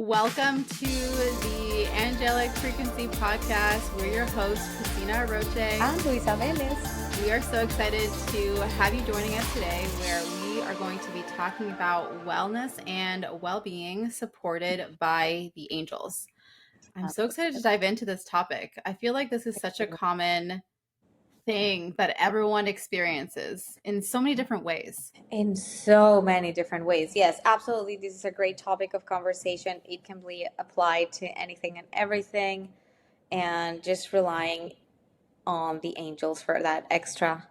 Welcome to the Angelic Frequency Podcast. We're your hosts, Cristina and Luisa. We are so excited to have you joining us today, where we are going to be talking about wellness and well-being supported by the angels. I'm so excited to dive into this topic. I feel like this is such a common thing that everyone experiences in so many different ways. In so many different ways. Yes, absolutely. This is a great topic of conversation. It can be applied to anything and everything, and just relying on the angels for that extra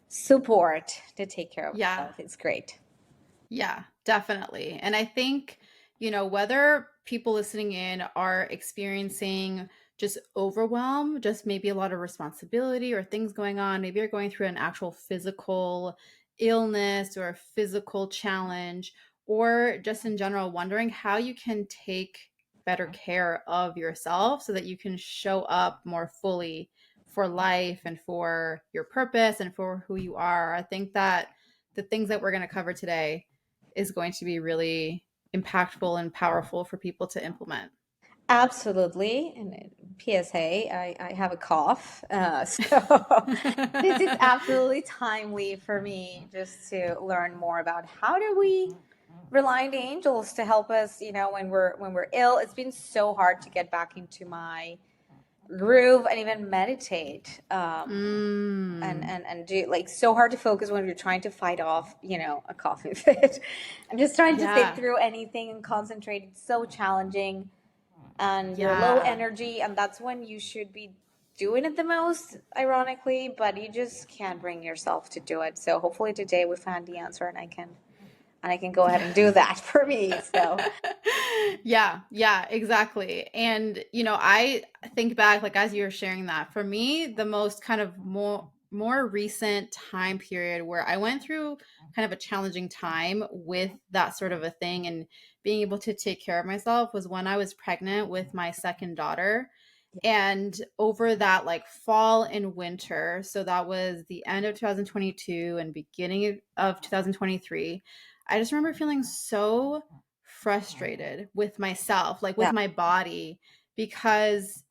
support to take care of yourself. It's great. Yeah, definitely. And I think, whether people listening in are experiencing just overwhelm, just maybe a lot of responsibility or things going on, maybe you're going through an actual physical illness or a physical challenge, or just in general, wondering how you can take better care of yourself so that you can show up more fully for life and for your purpose and for who you are. I think that the things that we're going to cover today is going to be really impactful and powerful for people to implement. Absolutely. And PSA, I have a cough. So this is absolutely timely for me just to learn more about how do we rely on the angels to help us, when we're ill. It's been so hard to get back into my groove and even meditate and do, like, so hard to focus when you're trying to fight off a coughing fit. I'm just trying to think through anything and concentrate. It's so challenging, and you're low energy, and that's when you should be doing it the most, ironically, but you just can't bring yourself to do it. So hopefully today we found the answer, and I can go ahead and do that for me. So yeah, exactly. And I think back, like, as you were sharing that, for me, the most kind of more recent time period where I went through kind of a challenging time with that sort of a thing and being able to take care of myself was when I was pregnant with my second daughter. And over that, like, fall and winter, so that was the end of 2022 and beginning of 2023, I just remember feeling so frustrated with myself, like with my body, because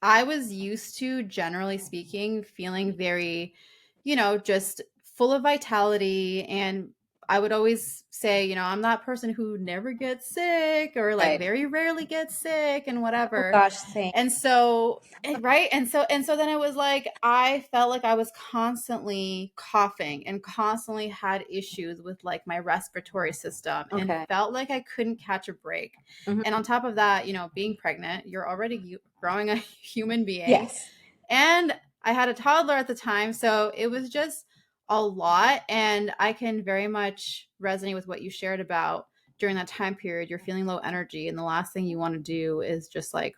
I was used to, generally speaking, feeling very, just full of vitality. And I would always say, I'm that person who never gets sick or like very rarely gets sick and whatever. Oh gosh, thanks. And so, right. And so then it was like, I felt like I was constantly coughing and constantly had issues with like my respiratory system and felt like I couldn't catch a break. And on top of that, being pregnant, you're already growing a human being. Yes. And I had a toddler at the time. So it was just a lot. And I can very much resonate with what you shared about during that time period. You're feeling low energy. And the last thing you want to do is just like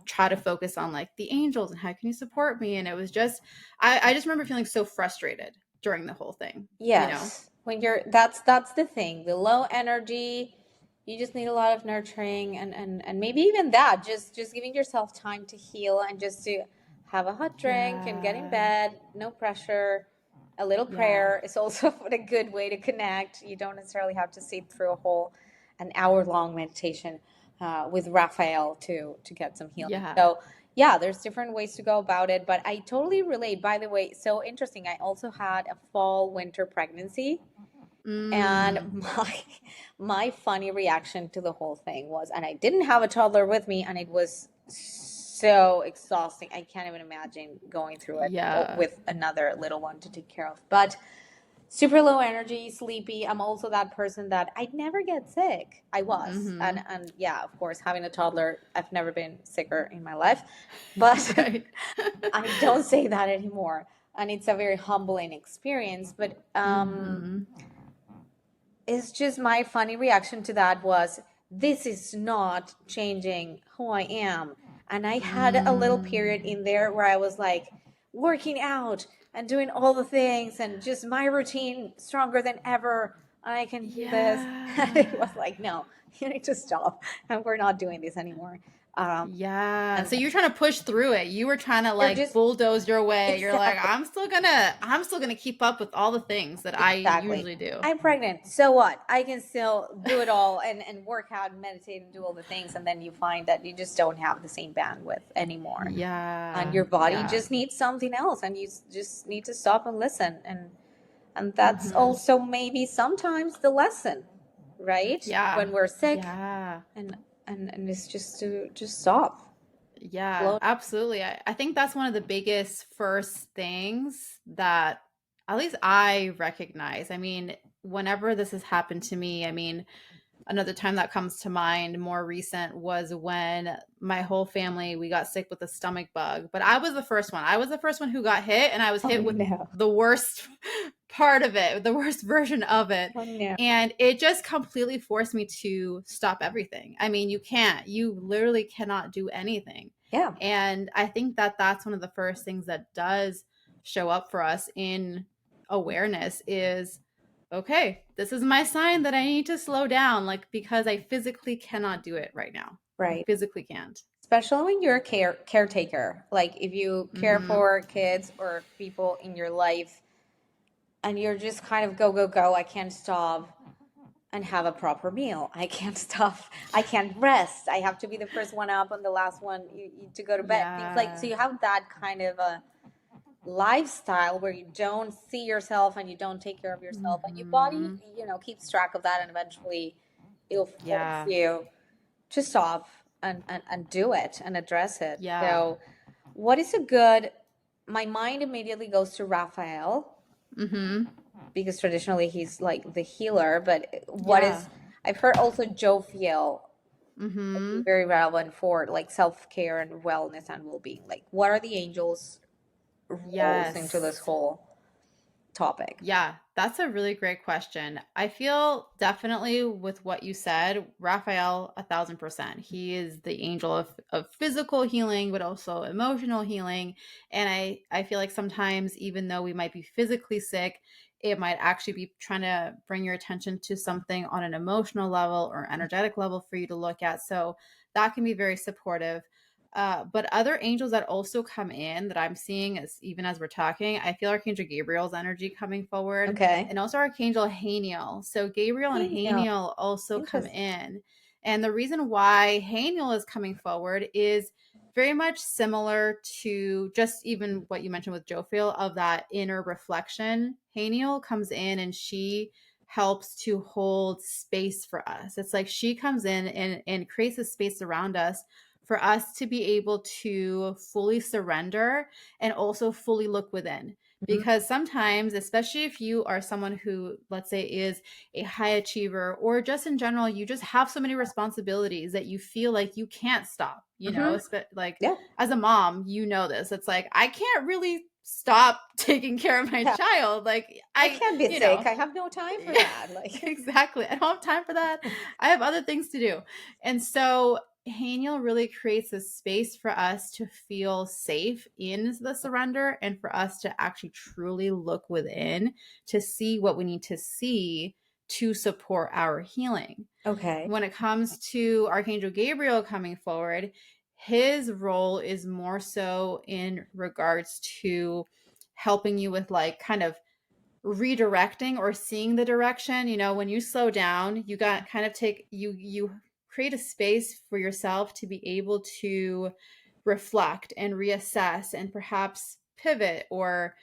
try to focus on like the angels and how can you support me. And it was just, I just remember feeling so frustrated during the whole thing. Yes. When you're, that's the thing, the low energy, you just need a lot of nurturing and maybe even that, just giving yourself time to heal and just to have a hot drink and get in bed, no pressure. A little prayer is also a good way to connect. You don't necessarily have to sit through an hour-long meditation with Raphael to get some healing. So there's different ways to go about it, but I totally relate. By the way, so interesting. I also had a fall-winter pregnancy. And my funny reaction to the whole thing was, and I didn't have a toddler with me, and it was so exhausting. I can't even imagine going through it with another little one to take care of. But super low energy, sleepy. I'm also that person that I'd never get sick. I was. And of course, having a toddler, I've never been sicker in my life. But I don't say that anymore. And it's a very humbling experience. But it's just, my funny reaction to that was, this is not changing who I am. And I had a little period in there where I was like working out and doing all the things and just my routine stronger than ever. And I can hear this. And it was like, no, you need to stop. And we're not doing this anymore. Yeah. And So you're trying to push through it. You were trying to you're like just bulldoze your way. You're like, exactly. I'm still gonna keep up with all the things that I Exactly. usually do. I'm pregnant. So what? I can still do it all and work out and meditate and do all the things. And then you find that you just don't have the same bandwidth anymore. And Yeah. your body Yeah. just needs something else. And you just need to stop and listen. And that's Mm-hmm. also maybe sometimes the lesson, right? Yeah. When we're sick Yeah. and it's just to just stop. Yeah, Slow. absolutely. I think that's one of the biggest first things that at least I recognize. I mean, whenever this has happened to me, I mean, another time that comes to mind more recent was when my whole family we got sick with a stomach bug, but I was the first one. I was the first one who got hit, and I was Oh hit with no. the worst part of it, the worst version of it. Oh no. And it just completely forced me to stop everything. I mean, you literally cannot do anything. Yeah. And I think that that's one of the first things that does show up for us in awareness is okay, this is my sign that I need to slow down, like because I physically cannot do it right now. I Right. physically can't. Especially when you're a caretaker, like if you care Mm-hmm. for kids or people in your life and you're just kind of go go go, I can't stop and have a proper meal, I can't stop, I can't rest, I have to be the first one up and the last one to go to bed, things like, so Yeah. you have that kind of a lifestyle where you don't see yourself and you don't take care of yourself, and your body, Mm-hmm. keeps track of that, and eventually it'll force Yeah. you to stop and do it and address it. Yeah. So, what is a good? My mind immediately goes to Raphael Mm-hmm. because traditionally he's like the healer. But what Yeah. is? I've heard also Jophiel be Mm-hmm. very relevant for like self care and wellness and well being. Like, what are the angels' roles into this Yes. whole topic? Yeah, that's a really great question. I feel definitely with what you said, Raphael, 1,000%. He is the angel of physical healing, but also emotional healing. And I feel like sometimes, even though we might be physically sick, it might actually be trying to bring your attention to something on an emotional level or energetic level for you to look at. So that can be very supportive. But other angels that also come in that I'm seeing as even as we're talking, I feel Archangel Gabriel's energy coming forward, Okay. and also Archangel Haniel. So Gabriel and Haniel. Haniel also come Interesting. in. And the reason why Haniel is coming forward is very much similar to just even what you mentioned with Jophiel of that inner reflection. Haniel comes in and she helps to hold space for us. It's like she comes in and creates a space around us for us to be able to fully surrender and also fully look within. Mhm. Because sometimes, especially if you are someone who, let's say, is a high achiever, or just in general, you just have so many responsibilities that you feel like you can't stop, Mhm. like Yeah. as a mom, this. It's like, I can't really stop taking care of my Yeah. child. Like, I can't be you sick. know, I have no time for yeah, that. Like, exactly. I don't have time for that. I have other things to do. And so Haniel really creates a space for us to feel safe in the surrender and for us to actually truly look within to see what we need to see to support our healing. okay. When it comes to Archangel Gabriel coming forward, his role is more so in regards to helping you with like kind of redirecting or seeing the direction. When you slow down, you got kind of you create a space for yourself to be able to reflect and reassess and perhaps pivot or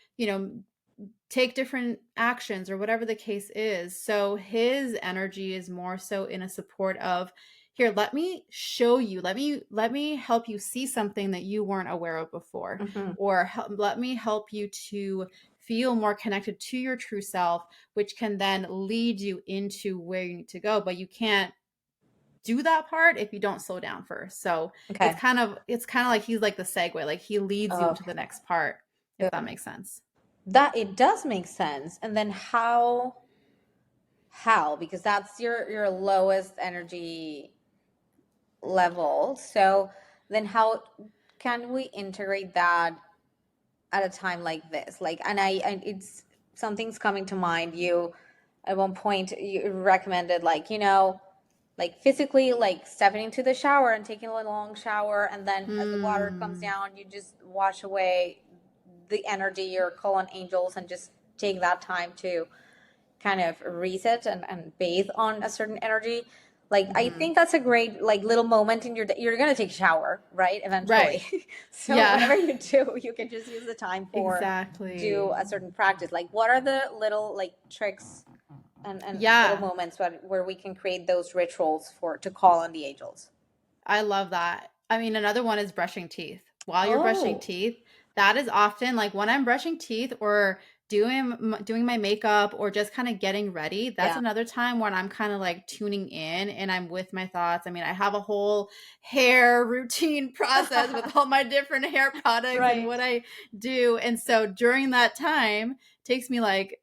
take different actions or whatever the case is. So his energy is more so in a support of, here, let me show you, let me help you see something that you weren't aware of before, Mm-hmm. or let me help you to feel more connected to your true self, which can then lead you into where you need to go. But you can't do that part if you don't slow down first. So Okay. it's kind of like he's like the segue, like he leads you into Okay. the next part, if that So makes sense. that it does make sense. And then how? Because that's your lowest energy level. So then how can we integrate that at a time like this? Like, and it's something's coming to mind. You at one point you recommended like, like physically, like stepping into the shower and taking a long shower, and then as the water comes Mm, down, you just wash away the energy, you're calling angels, and just take that time to kind of reset and bathe on a certain energy. Like I mhm. think that's a great like little moment in your day. You're gonna take a shower, right? Eventually. Right. So Yeah. whatever you do, you can just use the time for do Exactly. a certain practice. Like what are the little like tricks and little Yeah. moments where we can create those rituals for to call on the angels? I love that. I mean, another one is brushing teeth. While you're brushing Oh, teeth, that is often like when I'm brushing teeth or doing my makeup or just kind of getting ready. That's yeah. another time when I'm kind of like tuning in and I'm with my thoughts. I mean, I have a whole hair routine process with all my different hair products and Right. what I do. And so during that time, it takes me like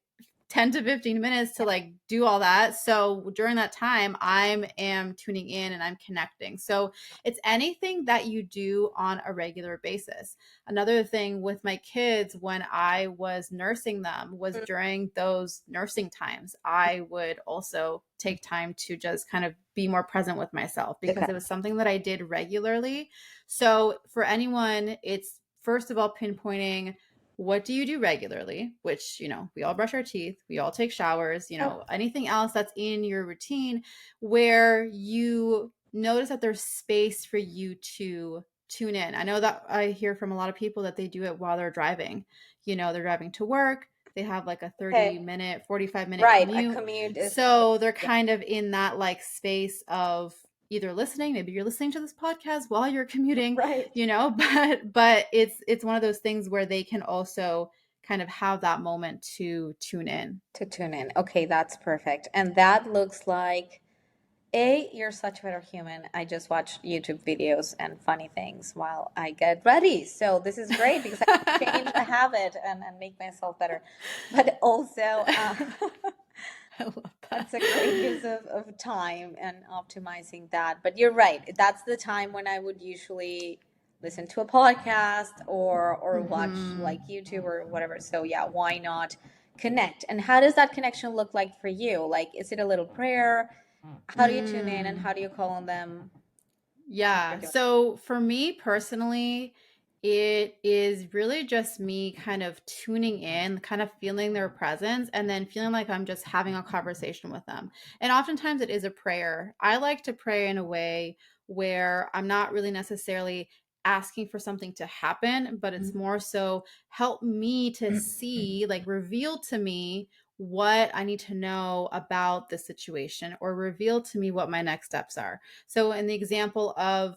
10 to 15 minutes to Yeah. like do all that. So during that time, I am tuning in and I'm connecting. So it's anything that you do on a regular basis. Another thing with my kids when I was nursing them was Mm, during those nursing times, I would also take time to just kind of be more present with myself because it okay. was something that I did regularly. So for anyone, it's first of all pinpointing what do you do regularly, which we all brush our teeth, we all take showers, Yep. anything else that's in your routine where you notice that there's space for you to tune in. I know that I hear from a lot of people that they do it while they're driving. They're driving to work, they have like a Okay. 30-minute 45-minute Right. A commute, commute is so they're yeah. kind of in that like space of either listening, maybe you're listening to this podcast while you're commuting, Right. but it's one of those things where they can also kind of have that moment to tune in. To tune in. Okay, that's perfect. And that looks like you're such a better human. I just watch YouTube videos and funny things while I get ready. So this is great because I can change a habit and make myself better. But also, I love that's that. a great use of time and optimizing that. But you're right. That's the time when I would usually listen to a podcast or watch Hmm. like YouTube or whatever. So yeah, why not connect? And how does that connection look like for you? Like, is it a little prayer? How do you tune in and Mm. how do you call on them when you're Yeah. doing So for me personally, it is really just me kind of tuning in, kind of feeling their presence, and then feeling like I'm just having a conversation with them. And oftentimes it is a prayer. I like to pray in a way where I'm not really necessarily asking for something to happen, but it's more so help me to see, like reveal to me what I need to know about the situation or reveal to me what my next steps are. So, in the example of,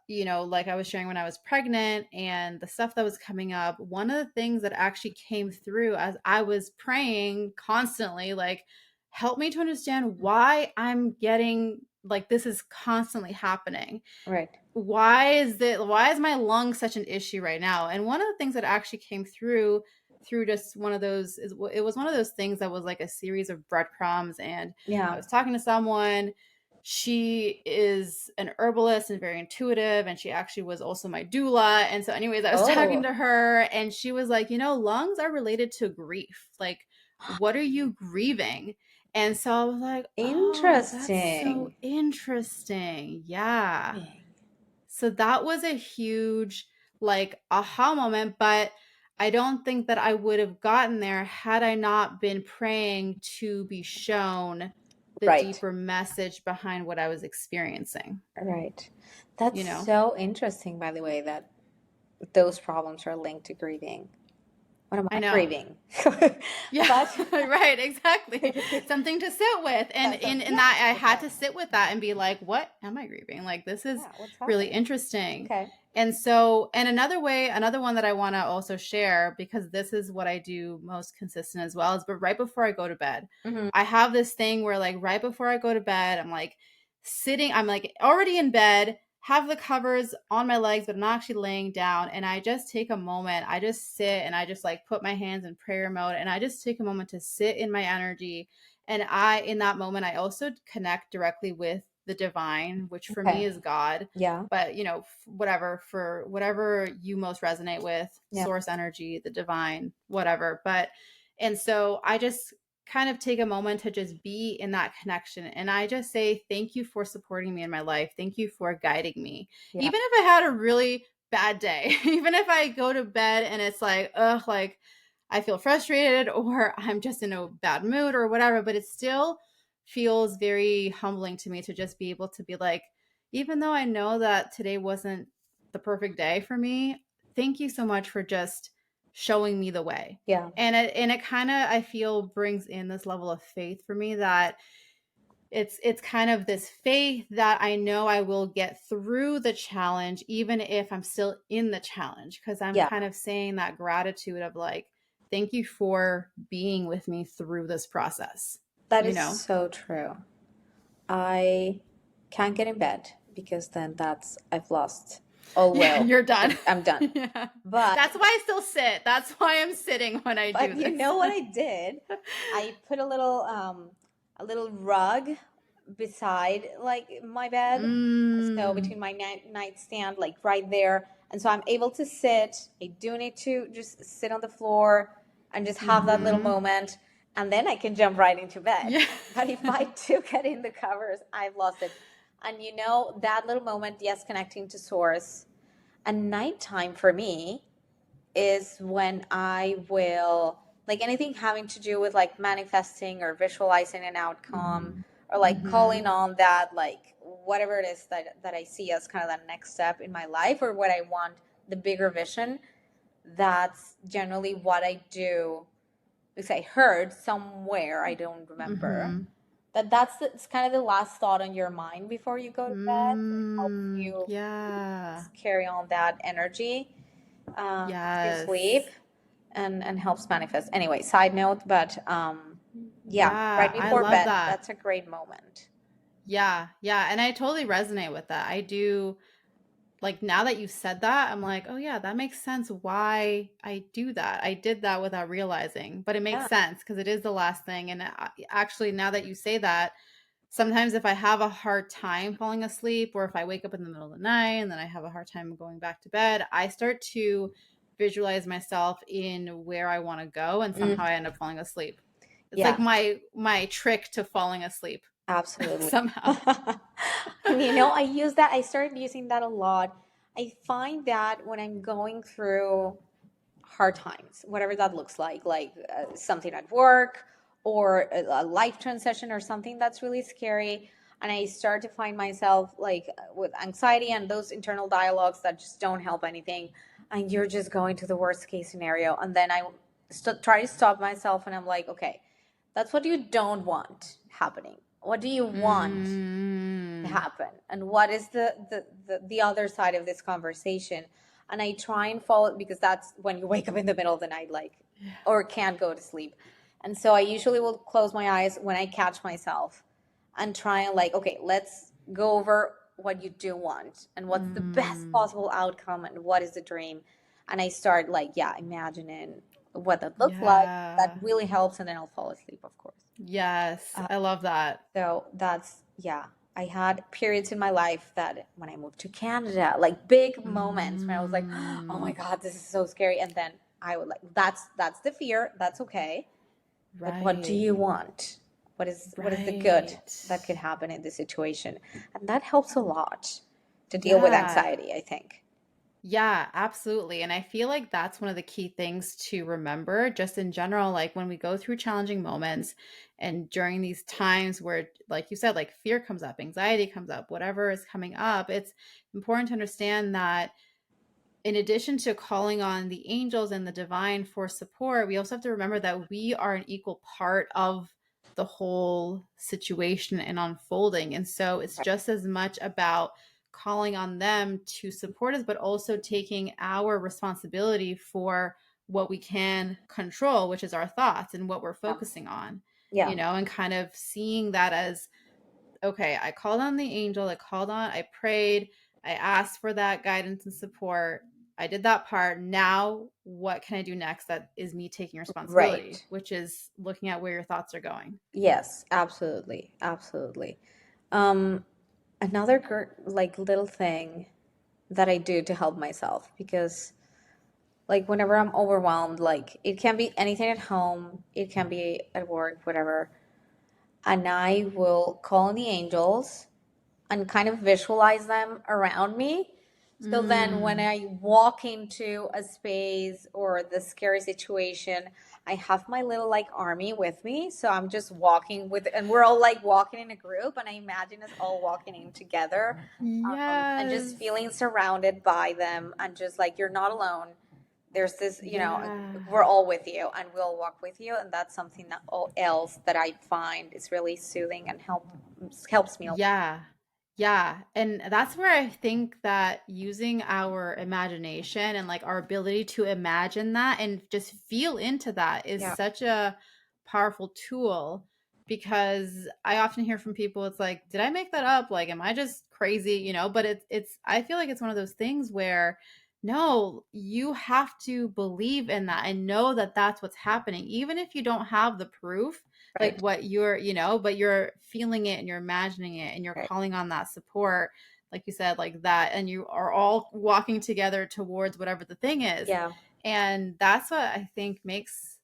like I was sharing when I was pregnant and the stuff that was coming up, one of the things that actually came through as I was praying constantly, like, help me to understand why I'm getting like this is constantly happening. Right. Why is my lung such an issue right now? And one of the things that actually came through just one of those is it was one of those things that was like a series of breadcrumbs, and I Yeah. was talking to someone. She is an herbalist and very intuitive, and she actually was also my doula. And so anyways, I was talking Oh, to her and she was like, lungs are related to grief. Like, what are you grieving? And so I was like, oh, that's so interesting. interesting. Yeah. So that was a huge like aha moment, but I don't think that I would have gotten there had I not been praying to be shown the Right. deeper message behind what I was experiencing, Right. That's you know? so interesting, by the way, that those problems are linked to grieving. What am I I know. grieving? Yeah, But right, exactly. Something to sit with. And that's in yeah, that I had to exactly. sit with that and be like, what am I grieving? Like this is Yeah, what's really happening? interesting. Okay. And so, and another one that I want to also share, because this is what I do most consistent as well, is but right before I go to bed, Hmm. I have this thing where like right before I go to bed, I'm like already in bed, have the covers on my legs, but I'm not actually laying down. And I just take a moment. I just sit and I just like put my hands in prayer mode and I just take a moment to sit in my energy. And in that moment, I also connect directly with the divine, which for me Okay. is God. Yeah. But, for whatever you most resonate with, Yeah. source energy, the divine, whatever. And so I just kind of take a moment to just be in that connection. And I just say, thank you for supporting me in my life. Thank you for guiding me. Yeah. Even if I had a really bad day, even if I go to bed and it's like, ugh, like I feel frustrated or I'm just in a bad mood or whatever, but it still feels very humbling to me to just be able to be like, even though I know that today wasn't the perfect day for me, thank you so much for just showing me the way. Yeah. And it kind of, I feel, brings in this level of faith for me, that it's kind of this faith that I know I will get through the challenge even if I'm still in the challenge, because I'm Yeah. kind of saying that gratitude of like, thank you for being with me through this process, That you is know. so true. I can't get in bed because then I've lost all will. You're done. I'm done. Yeah. But That's why I still sit. That's why I'm sitting when I do you this. know what I did? I put a little rug beside like my bed. So Mm. between my nightstand, like right there. And so I'm able to sit. I do need to just sit on the floor and just have that little Mm-hmm. moment. And then I can jump right into bed. Yeah. But if I do get in the covers, I've lost it. And that little moment, yes, connecting to source. And nighttime for me is when I will, like anything having to do with like manifesting or visualizing an outcome, or like calling Mm-hmm. on that, like whatever it is that I see as kind of that next step in my life, or what I want, the bigger vision. That's generally what I do, because I heard somewhere, I don't remember, Mm-hmm. it's kind of the last thought on your mind before you go to bed. So it helps you Yeah. carry on that energy to Yes. sleep, and helps manifest. Anyway, side note, but yeah, Yeah, right I before love bed, that. that's a great moment. Yeah, yeah, and I totally resonate with that. I do, like, now that you said that, I'm like, oh yeah, that makes sense why I do that. I did that without realizing, but it makes Yeah. sense because it is the last thing. And actually, now that you say that, sometimes if I have a hard time falling asleep, or if I wake up in the middle of the night and then I have a hard time going back to bed, I start to visualize myself in where I want to go, and somehow Mm, I end up falling asleep. It's like yeah, my trick to falling asleep absolutely. somehow. And I use that. I started using that a lot. I find that when I'm going through hard times, whatever that looks like something at work, or a life transition, or something that's really scary, and I start to find myself like with anxiety and those internal dialogues that just don't help anything, and you're just going to the worst case scenario, and then I try to stop myself, and I'm like, okay, that's what you don't want happening. What do you want Mm, happen, and what is the other side of this conversation? And I try and follow, because that's when you wake up in the middle of the night, like, yeah. or can't go to sleep. And so I usually will close my eyes when I catch myself, and try and, like, okay, let's go over what you do want, and what's the best Mm, possible outcome, and what is the dream. And I start, like, yeah, imagining what that looks like. That yeah. really helps, and then I'll fall asleep, of course. Yes, uh, I love that. so that's, yeah. I had periods in my life that when I moved to Canada, like big moments when I was like, oh my Mm, God, this is so scary. And then I would, like, that's the fear. That's okay. But what do right, you want? What is the good right. that could happen in this situation? And that helps a lot to deal with Yeah. anxiety, I think. Yeah, absolutely. And I feel like that's one of the key things to remember just in general, like when we go through challenging moments and during these times where, like you said, like fear comes up, anxiety comes up, whatever is coming up, it's important to understand that in addition to calling on the angels and the divine for support, we also have to remember that we are an equal part of the whole situation and unfolding. And so it's Right. just as much about calling on them to support us, but also taking our responsibility for what we can control, which is our thoughts and what we're Yeah. focusing on, Yeah. and kind of seeing that as, okay, I called on the angel, I prayed, I asked for that guidance and support. I did that part. Now, what can I do next? That is me taking responsibility, Right. which is looking at where your thoughts are going. Yes, absolutely. Absolutely. Um, another like little thing that I do to help myself, because like whenever I'm overwhelmed, like it can be anything at home, it can be at work, whatever. And I will call on the angels and kind of visualize them around me. So then when Mm. I walk into a space or the scary situation, I have my little like army with me. So I'm just walking with, and we're all like walking in a group, and I imagine us all walking in together, and just Yes. feeling surrounded by them, and just like you're not alone. There's this, Yeah. we're all with you, and we'll walk with you, and that's something that all else that I find is really soothing and helps me a lot. Yeah. Yeah. And that's where I think that using our imagination and like our ability to imagine that and just feel into that is Yeah, such a powerful tool, because I often hear from people, it's like, did I make that up? Like, am I just crazy? But I feel like it's one of those things where no, you have to believe in that and know that that's what's happening, even if you don't have the proof, like right, what but you're feeling it and you're imagining it and you're right. calling on that support, like you said, like that, and you are all walking together towards whatever the thing is. Yeah. And that's what I think makes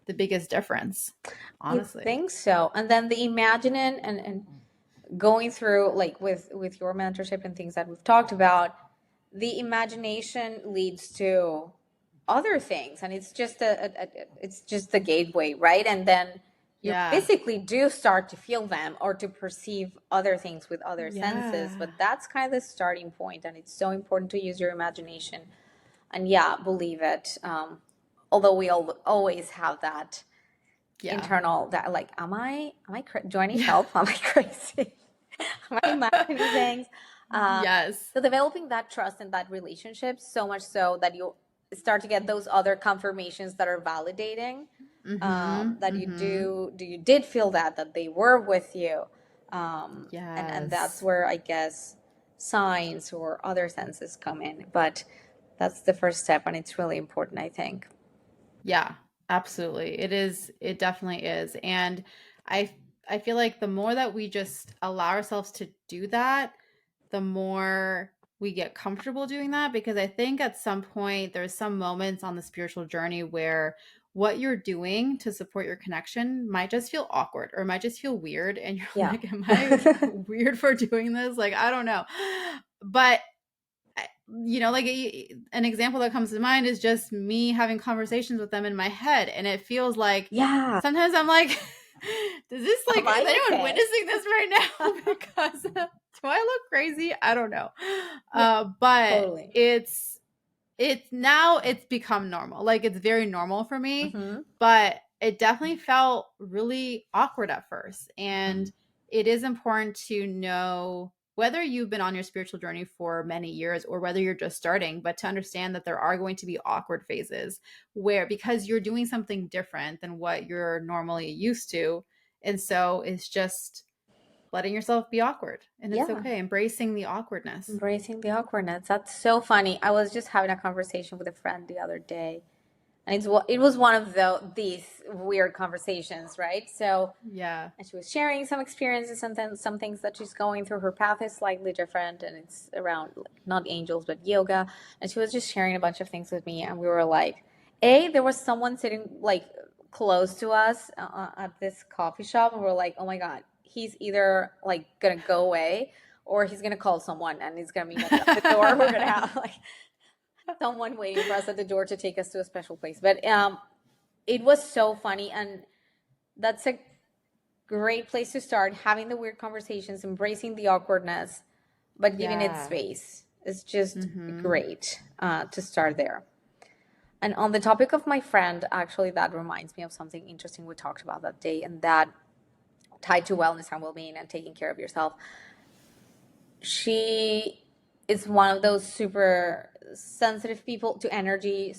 the biggest difference, I honestly. think so. And then the imagining and going through like with your mentorship and things that we've talked about, the imagination leads to other things, and it's just it's just the gateway, right? And then you Yeah. physically do start to feel them or to perceive other things with other senses, Yeah. but that's kind of the starting point, and it's so important to use your imagination. And yeah, believe it. Although we all always have that Yeah. internal that like, do I need Yeah. help? Am I crazy? Am I imagining things? Yes. So developing that trust in that relationship, so much so that you start to get those other confirmations that are validating, Mhm. that Mhm. you did feel that they were with you, and that's Yes. where I guess signs or other senses come in. But that's the first step, and it's really important, I think. Yeah, absolutely. It is, it definitely is. And I I feel like the more that we just allow ourselves to do that, the more we get comfortable doing that, because I think at some point there's some moments on the spiritual journey where what you're doing to support your connection might just feel awkward or might just feel weird, and you're Yeah. like, am I weird for doing this? Like, I don't know. But like an example that comes to mind is just me having conversations with them in my head, and it feels like Yeah. sometimes I'm like, does this, Am like, is I anyone okay? witnessing this right now? Because do I look crazy? I don't know. Yeah, But totally. it's become normal. Like, it's very normal for me, Mm-hmm. but it definitely felt really awkward at first. And it is important to know, whether you've been on your spiritual journey for many years or whether you're just starting, but to understand that there are going to be awkward phases where, because you're doing something different than what you're normally used to. And so it's just letting yourself be awkward, and it's Yeah. okay, embracing the awkwardness. Embracing the awkwardness. That's so funny. I was just having a conversation with a friend the other day, and it was one of these weird conversations, right? So, Yeah. and she was sharing some experiences and then some things that she's going through. Her path is slightly different, and it's around like, not angels but yoga. And she was just sharing a bunch of things with me, and we were like, there was someone sitting like close to us at this coffee shop, and we're like, oh my god, he's either like gonna go away or he's gonna call someone and he's gonna meet us at the door. We're gonna have like someone waiting for us at the door to take us to a special place. But it was so funny, and that's a great place to start, having the weird conversations, embracing the awkwardness, but giving it Yeah. space is just Mhm. great to start there. And on the topic of my friend, actually, that reminds me of something interesting we talked about that day, and that tied to wellness and well-being and taking care of yourself. She is one of those super sensitive people to energy,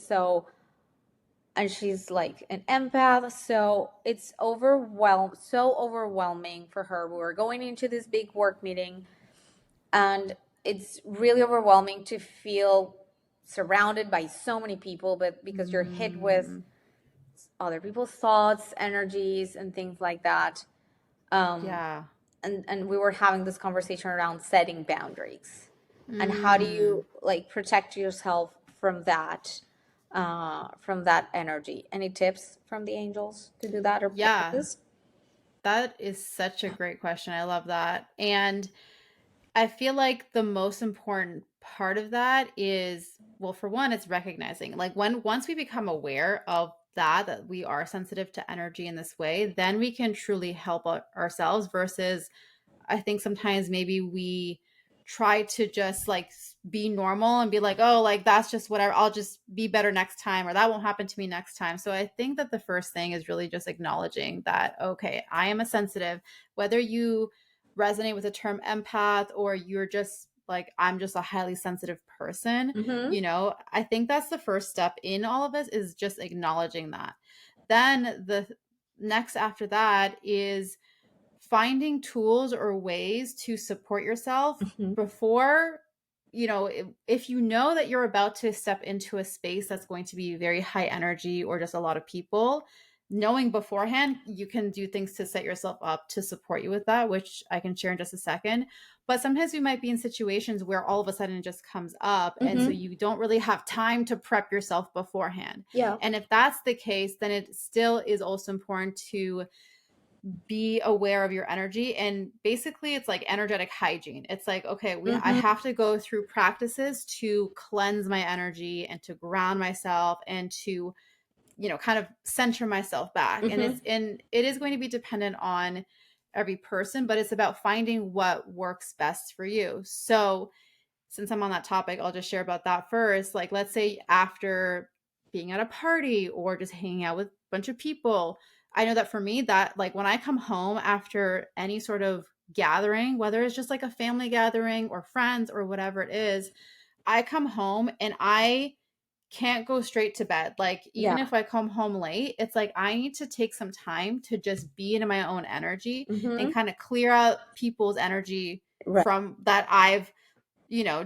and she's like an empath, so it's so overwhelming for her. We were going into this big work meeting, and it's really overwhelming to feel surrounded by so many people, but because you're hit with Mm. other people's thoughts, energies, and things like that. um, Yeah. and we were having this conversation around setting boundaries and how do Mm. you like protect yourself from that, from that energy. Any tips from the angels to do that or Yeah, practice? that is such a great question. I love that. And I feel like the most important part of that is, well, for one, it's recognizing, like, once we become aware of that we are sensitive to energy in this way, then we can truly help ourselves versus I think sometimes maybe we try to just like be normal and be like, oh, like that's just whatever. I'll just be better next time, or that won't happen to me next time. So I think that the first thing is really just acknowledging that, okay, I am a sensitive, whether you resonate with the term empath or you're just like, I'm just a highly sensitive person, Mm-hmm. I think that's the first step in all of this is just acknowledging that. Then the next after that is finding tools or ways to support yourself Mm-hmm. before if you know that you're about to step into a space that's going to be very high energy or just a lot of people, knowing beforehand you can do things to set yourself up to support you with that, which I can share in just a second. But sometimes we might be in situations where all of a sudden it just comes up, and so Mm-hmm. you don't really have time to prep yourself beforehand. Yeah. And if that's the case, then it still is also important to be aware of your energy. And basically it's like energetic hygiene. It's like, okay, I Mm-hmm. have to go through practices to cleanse my energy and to ground myself and to kind of center myself back. And Mm-hmm. it is going to be dependent on every person, but it's about finding what works best for you. So since I'm on that topic, I'll just share about that first. Like, let's say after being at a party or just hanging out with a bunch of people, I know that for me, that like when I come home after any sort of gathering, whether it's just like a family gathering or friends or whatever it is, I come home and I can't go straight to bed. Like, even Yeah. if I come home late, it's like I need to take some time to just be in my own energy Mm-hmm. and kind of clear out people's energy Right. from that I've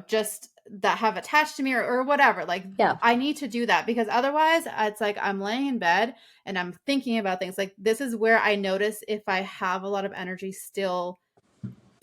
just that have attached to me or whatever. Like, Yeah. I need to do that because otherwise it's like I'm laying in bed and I'm thinking about things. Like, this is where I notice if I have a lot of energy still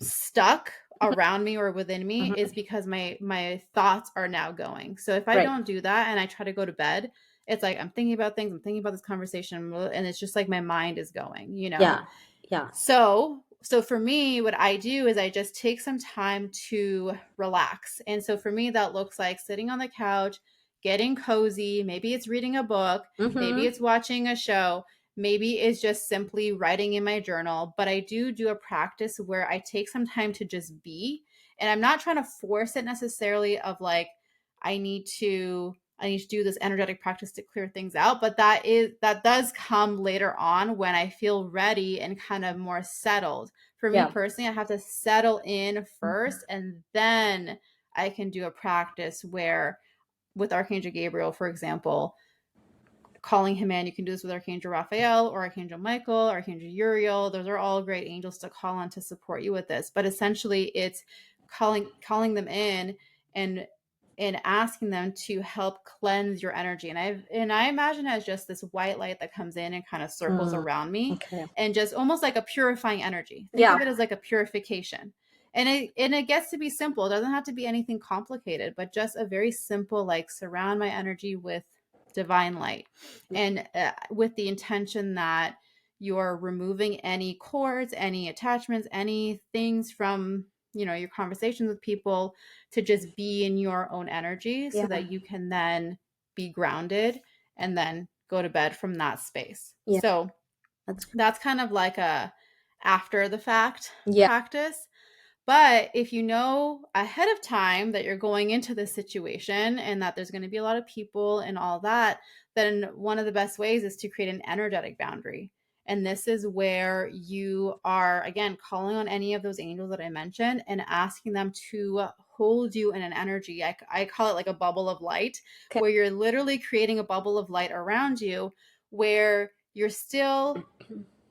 stuck around me or within me Mm-hmm. is because my thoughts are now going. So if I Right. don't do that and I try to go to bed, it's like I'm thinking about things, I'm thinking about this conversation, and it's just like my mind is going. Yeah. Yeah. So for me, what I do is I just take some time to relax. And so for me, that looks like sitting on the couch, getting cozy. Maybe it's reading a book, maybe Mm-hmm. it's watching a show, maybe it's just simply writing in my journal. But I do a practice where I take some time to just be. And I'm not trying to force it necessarily of like, I need to do this energetic practice to clear things out, but that does come later on when I feel ready and kind of more settled. For me Yeah. personally, I have to settle in first, and then I can do a practice where, with Archangel Gabriel, for example, calling him in. You can do this with Archangel Raphael or Archangel Michael, Archangel Uriel. Those are all great angels to call on to support you with this. But essentially, it's calling them in and asking them to help cleanse your energy. And I imagine it as just this white light that comes in and kind of circles Mm. around me, Okay. and just almost like a purifying energy. Think of Yeah. it as like a purification. And it gets to be simple. It doesn't have to be anything complicated, but just a very simple, like, surround my energy with divine light, and with the intention that you're removing any cords, any attachments, any things from your conversations with people, to just be in your own energy so Yeah. that you can then be grounded and then go to bed from that space. Yeah. So That's that's kind of like a after the fact yeah. practice. But if you know ahead of time that you're going into this situation and that there's going to be a lot of people and all that, then one of the best ways is to create an energetic boundary. And this is where you are, again, calling on any of those angels that I mentioned and asking them to hold you in an energy. I call it like a bubble of light, Okay. where you're literally creating a bubble of light around you where you're still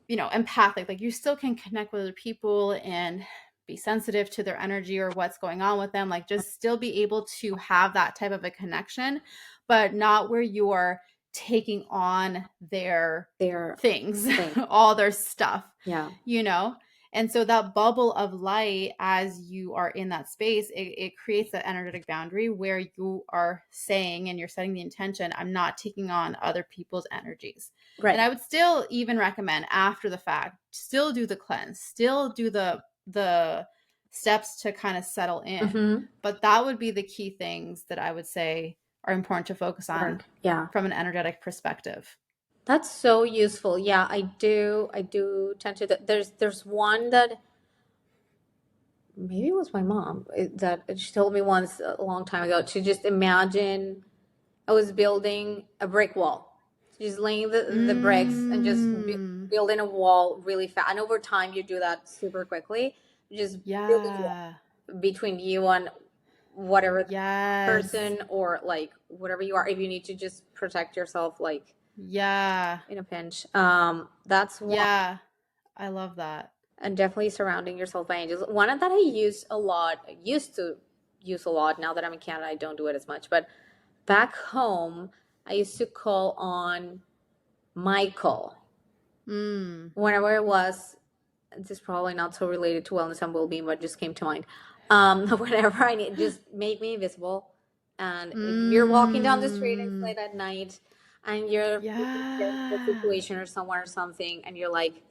empathic. Like, you still can connect with other people and be sensitive to their energy or what's going on with them. Like, just still be able to have that type of a connection, but not where you're taking on their Their things, thing. all their stuff, Yeah. you know? And so that bubble of light, as you are in that space, it creates that energetic boundary where you are saying and you're setting the intention, I'm not taking on other people's energies. Right. And I would still even recommend after the fact, still do the cleanse, still do the steps to kind of settle in. Mm-hmm. But that would be the key things that I would say are important to focus on from an energetic perspective. That's so useful. Yeah, I do tend to there's one that maybe it was my mom that she told me once a long time ago to just imagine I was building a brick wall, just laying the bricks and just building a wall really fast. And over time, you do that super quickly. Just building a wall between you and whatever person or like whatever you are. If you need to just protect yourself, like in a pinch, that's one. Yeah, I love that. And definitely surrounding yourself by angels. One that I use a lot, I used to use a lot. Now that I'm in Canada, I don't do it as much. But back home, I used to call on Michael. Whenever it was, this is probably not so related to wellness and well-being, but just came to mind. Whenever I need, just make me invisible. And if you're walking down the street and it's late at night and you're in a situation or someone or something, and you're like,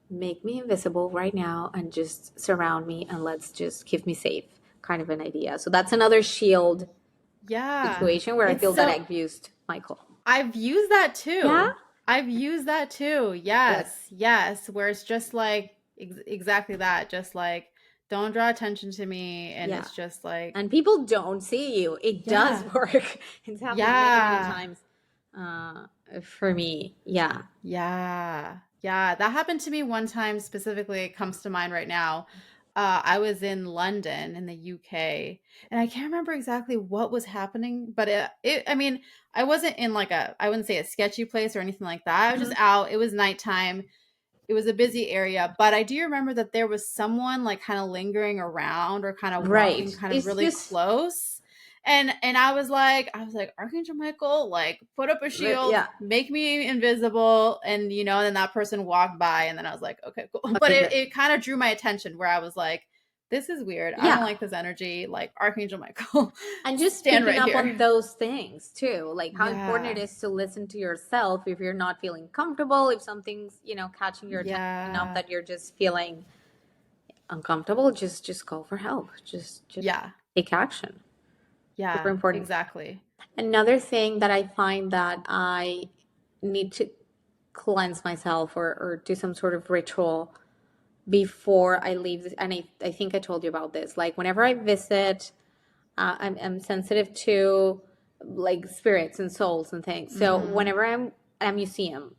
make me invisible right now and just surround me and let's just keep me safe, kind of an idea. So that's another shield situation where I feel that I've used Michael. I've used that too. Yeah? I've used that too. Yes. Where it's just like exactly that. Just like, don't draw attention to me. And it's just like. And people don't see you. It does work. It's happened many times for me. Yeah. That happened to me one time specifically. It comes to mind right now. I was in London in the UK, and I can't remember exactly what was happening, but I mean, I wasn't in like I wouldn't say a sketchy place or anything like that. I was just out. It was nighttime. It was a busy area, but I do remember that there was someone like kind of lingering around or kind of walking kind of really close. And I was like, Archangel Michael, like put up a shield, make me invisible. And, then that person walked by and then I was like, okay, cool. But it kind of drew my attention where I was like, this is weird. I don't like this energy, like Archangel Michael. And just picking up on those things too, like how important it is to listen to yourself if you're not feeling comfortable, if something's, catching your attention enough that you're just feeling uncomfortable, just call for help. Just take action. Yeah, super important. Exactly. Another thing that I find that I need to cleanse myself or do some sort of ritual before I leave this, and I think I told you about this. Like whenever I visit, I'm sensitive to like spirits and souls and things. So whenever I'm at a museum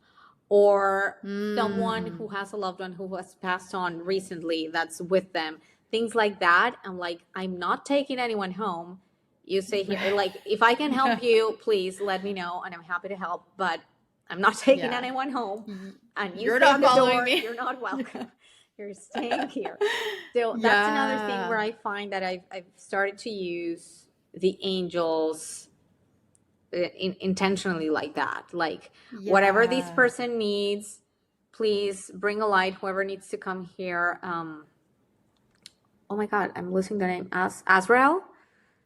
or someone who has a loved one who has passed on recently that's with them, things like that, I'm like, I'm not taking anyone home. You say here, like, if I can help you, please let me know, and I'm happy to help. But I'm not taking anyone home. And you're not following me. You're not welcome. You're staying here. So that's another thing where I find that I've started to use the angels intentionally like that. Like whatever this person needs, please bring a light. Whoever needs to come here. Oh my God, I'm losing the name. Azrael.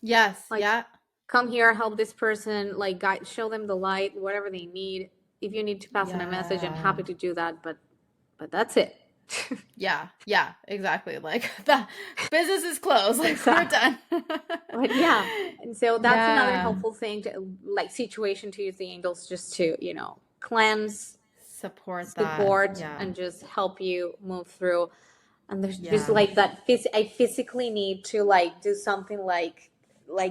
Yes. Like, come here, help this person, like guide, show them the light, whatever they need. If you need to pass on a message, I'm happy to do that, but that's it. Yeah, exactly. Like the business is closed. Like we're done. But and so that's another helpful thing to like situation to use the angels just to, cleanse, support and just help you move through. And there's just like that I physically need to like do something like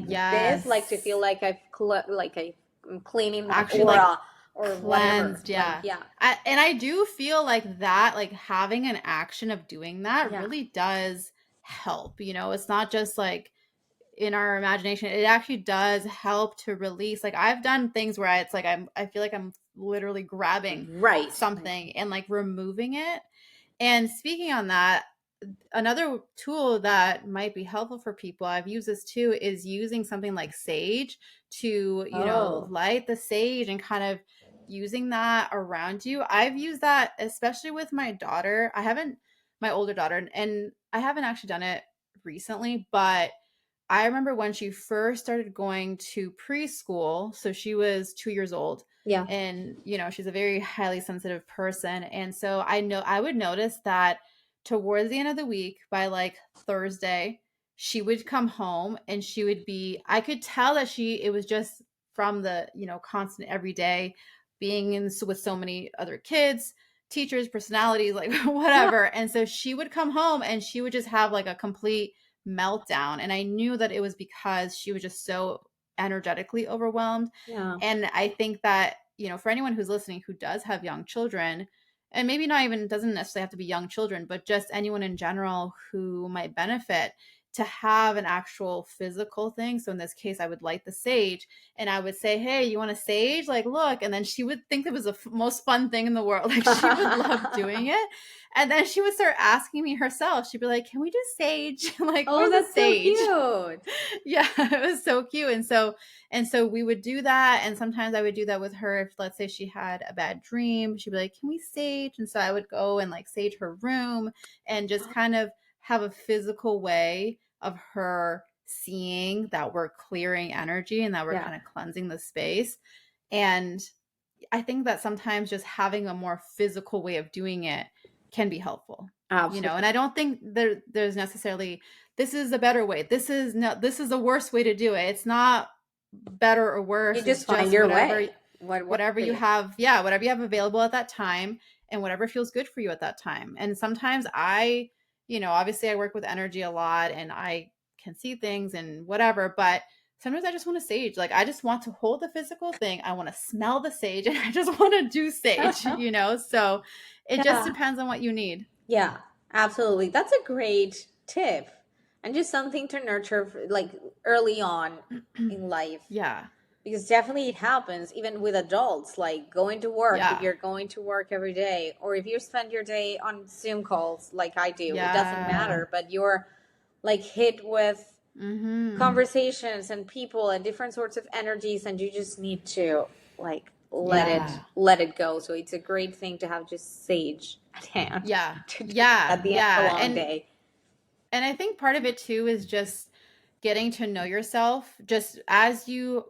this, like to feel like I'm cleaning my aura or cleansed, whatever. And I do feel like that, like having an action of doing that really does help. It's not just like in our imagination. It actually does help to release. Like I've done things where it's like I feel like I'm literally grabbing something and like removing it. And speaking on that, another tool that might be helpful for people, I've used this too, is using something like sage to, light the sage and kind of using that around you. I've used that especially with my daughter. I haven't my older daughter, and I haven't actually done it recently, but I remember when she first started going to preschool, so she was 2 years old, Yeah. and she's a very highly sensitive person, and so I would notice that towards the end of the week, by like Thursday, she would come home and she would be, I could tell that it was just from the constant everyday being with so many other kids, teachers, personalities, like whatever. And so she would come home and she would just have like a complete meltdown. And I knew that it was because she was just so energetically overwhelmed. Yeah. And I think that, for anyone who's listening who does have young children, and maybe not even, doesn't necessarily have to be young children, but just anyone in general who might benefit, to have an actual physical thing. So in this case, I would light the sage and I would say, hey, you want a sage? Like, look. And then she would think it was the most fun thing in the world. Like, she would love doing it. And then she would start asking me herself. She'd be like, can we do sage? Like, Oh, where's the that's so sage? cute. Yeah, it was so cute. And so we would do that. And sometimes I would do that with her. If, let's say, she had a bad dream, she'd be like, can we sage? And so I would go and like sage her room and just kind of have a physical way of her seeing that we're clearing energy and that we're kind of cleansing the space. And I think that sometimes just having a more physical way of doing it can be helpful. Absolutely. And I don't think there's necessarily, this is a better way. This is the worst way to do it. It's not better or worse. You just find your way. Whatever you have, whatever you have available at that time and whatever feels good for you at that time. And sometimes obviously I work with energy a lot and I can see things and whatever, but sometimes I just want to sage. Like, I just want to hold the physical thing. I want to smell the sage and I just want to do sage, So it just depends on what you need. Yeah, absolutely. That's a great tip. And just something to nurture like early on in life. Yeah. Because definitely it happens even with adults, like going to work. If you're going to work every day, or if you spend your day on Zoom calls like I do, it doesn't matter, but you're like hit with conversations and people and different sorts of energies, and you just need to like let it go. So it's a great thing to have just sage at hand. At the end of a long day. And I think part of it too is just getting to know yourself. Just as you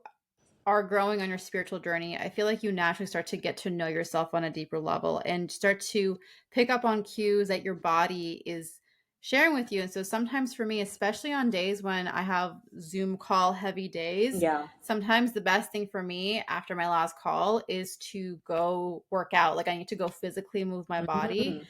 are growing on your spiritual journey, I feel like you naturally start to get to know yourself on a deeper level and start to pick up on cues that your body is sharing with you. And so sometimes for me, especially on days when I have Zoom call heavy days, sometimes the best thing for me after my last call is to go work out. Like, I need to go physically move my body.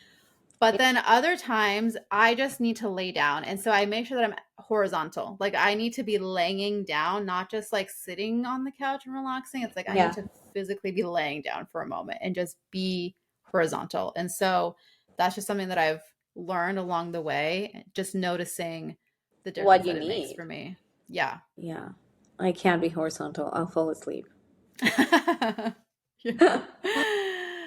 But then other times I just need to lay down. And so I make sure that I'm horizontal. Like, I need to be laying down, not just like sitting on the couch and relaxing. It's like I need to physically be laying down for a moment and just be horizontal. And so that's just something that I've learned along the way, just noticing the difference that it makes for me. Yeah. Yeah. I can't be horizontal. I'll fall asleep.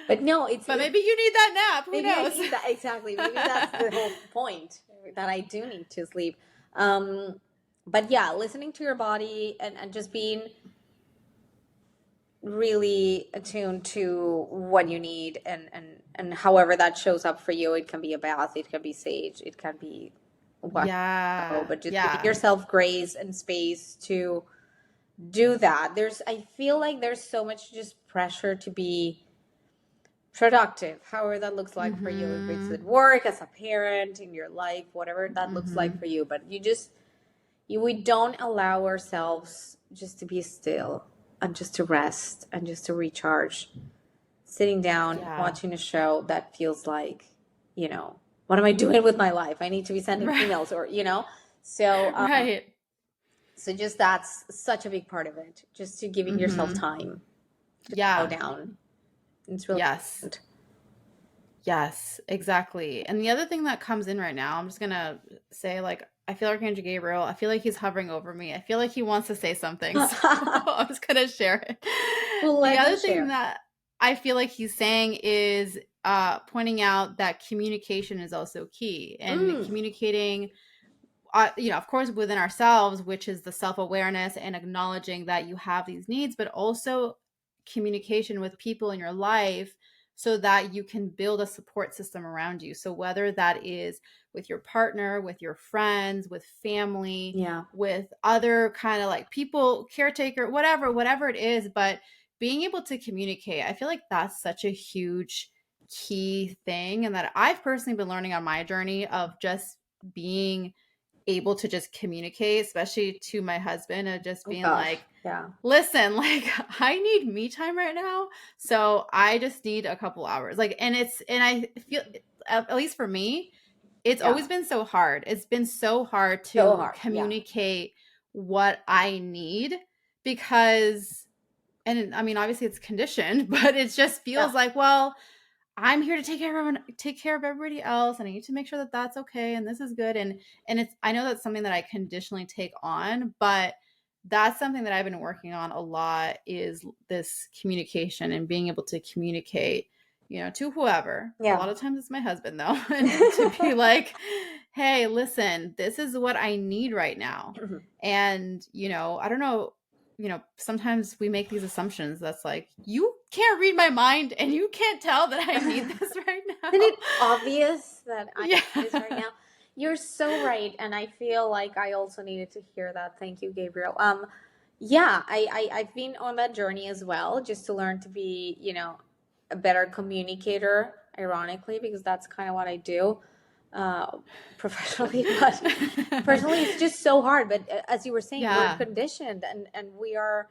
But no, But maybe you need that nap. Who knows? I need that, exactly. Maybe that's the whole point, that I do need to sleep. But yeah, listening to your body and just being really attuned to what you need and however that shows up for you. It can be a bath, it can be sage, it can be but just giving yourself grace and space to do that. I feel like there's so much just pressure to be productive, however that looks like for you, if it's at work, as a parent, in your life, whatever that looks like for you. But we don't allow ourselves just to be still and just to rest and just to recharge, sitting down, watching a show that feels like, what am I doing with my life? I need to be sending emails, or so so just, that's such a big part of it, just to giving yourself time to slow down. It's really important. Yes, exactly. And the other thing that comes in right now, I'm just gonna say, like, I feel Archangel Gabriel. I feel like he's hovering over me. I feel like he wants to say something. So I'm just gonna share it. Well, the other thing that I feel like he's saying is pointing out that communication is also key, and communicating, of course, within ourselves, which is the self-awareness and acknowledging that you have these needs, but also communication with people in your life so that you can build a support system around you. So whether that is with your partner, with your friends, with family, Yeah. with other kind of like people, caretaker, whatever it is, but being able to communicate, I feel like that's such a huge key thing, and that I've personally been learning on my journey of just being able to just communicate, especially to my husband, and just Oh being gosh. like, Yeah. listen, like I need me time right now. So I just need a couple hours. Like, and I feel, at least for me, it's Yeah. always been so hard. It's been so hard So to hard. Yeah. communicate what I need, because, and I mean, obviously it's conditioned, but it just feels Yeah. like, well, I'm here to take care of everybody else, and I need to make sure that that's okay and this is good, and it's, I know that's something that I conditionally take on, but that's something that I've been working on a lot, is this communication and being able to communicate, to whoever. A Yeah. lot of times it's my husband though, and to be like, hey, listen, this is what I need right now. And, I don't know, sometimes we make these assumptions that's like, you can't read my mind and you can't tell that I need this right now. Isn't it obvious that I Yeah. need this right now? You're so right, and I feel like I also needed to hear that. Thank you, Gabriel. Yeah, I've been on that journey as well, just to learn to be, a better communicator. Ironically, because that's kind of what I do, professionally, but personally, it's just so hard. But as you were saying, Yeah. we're conditioned, and we are,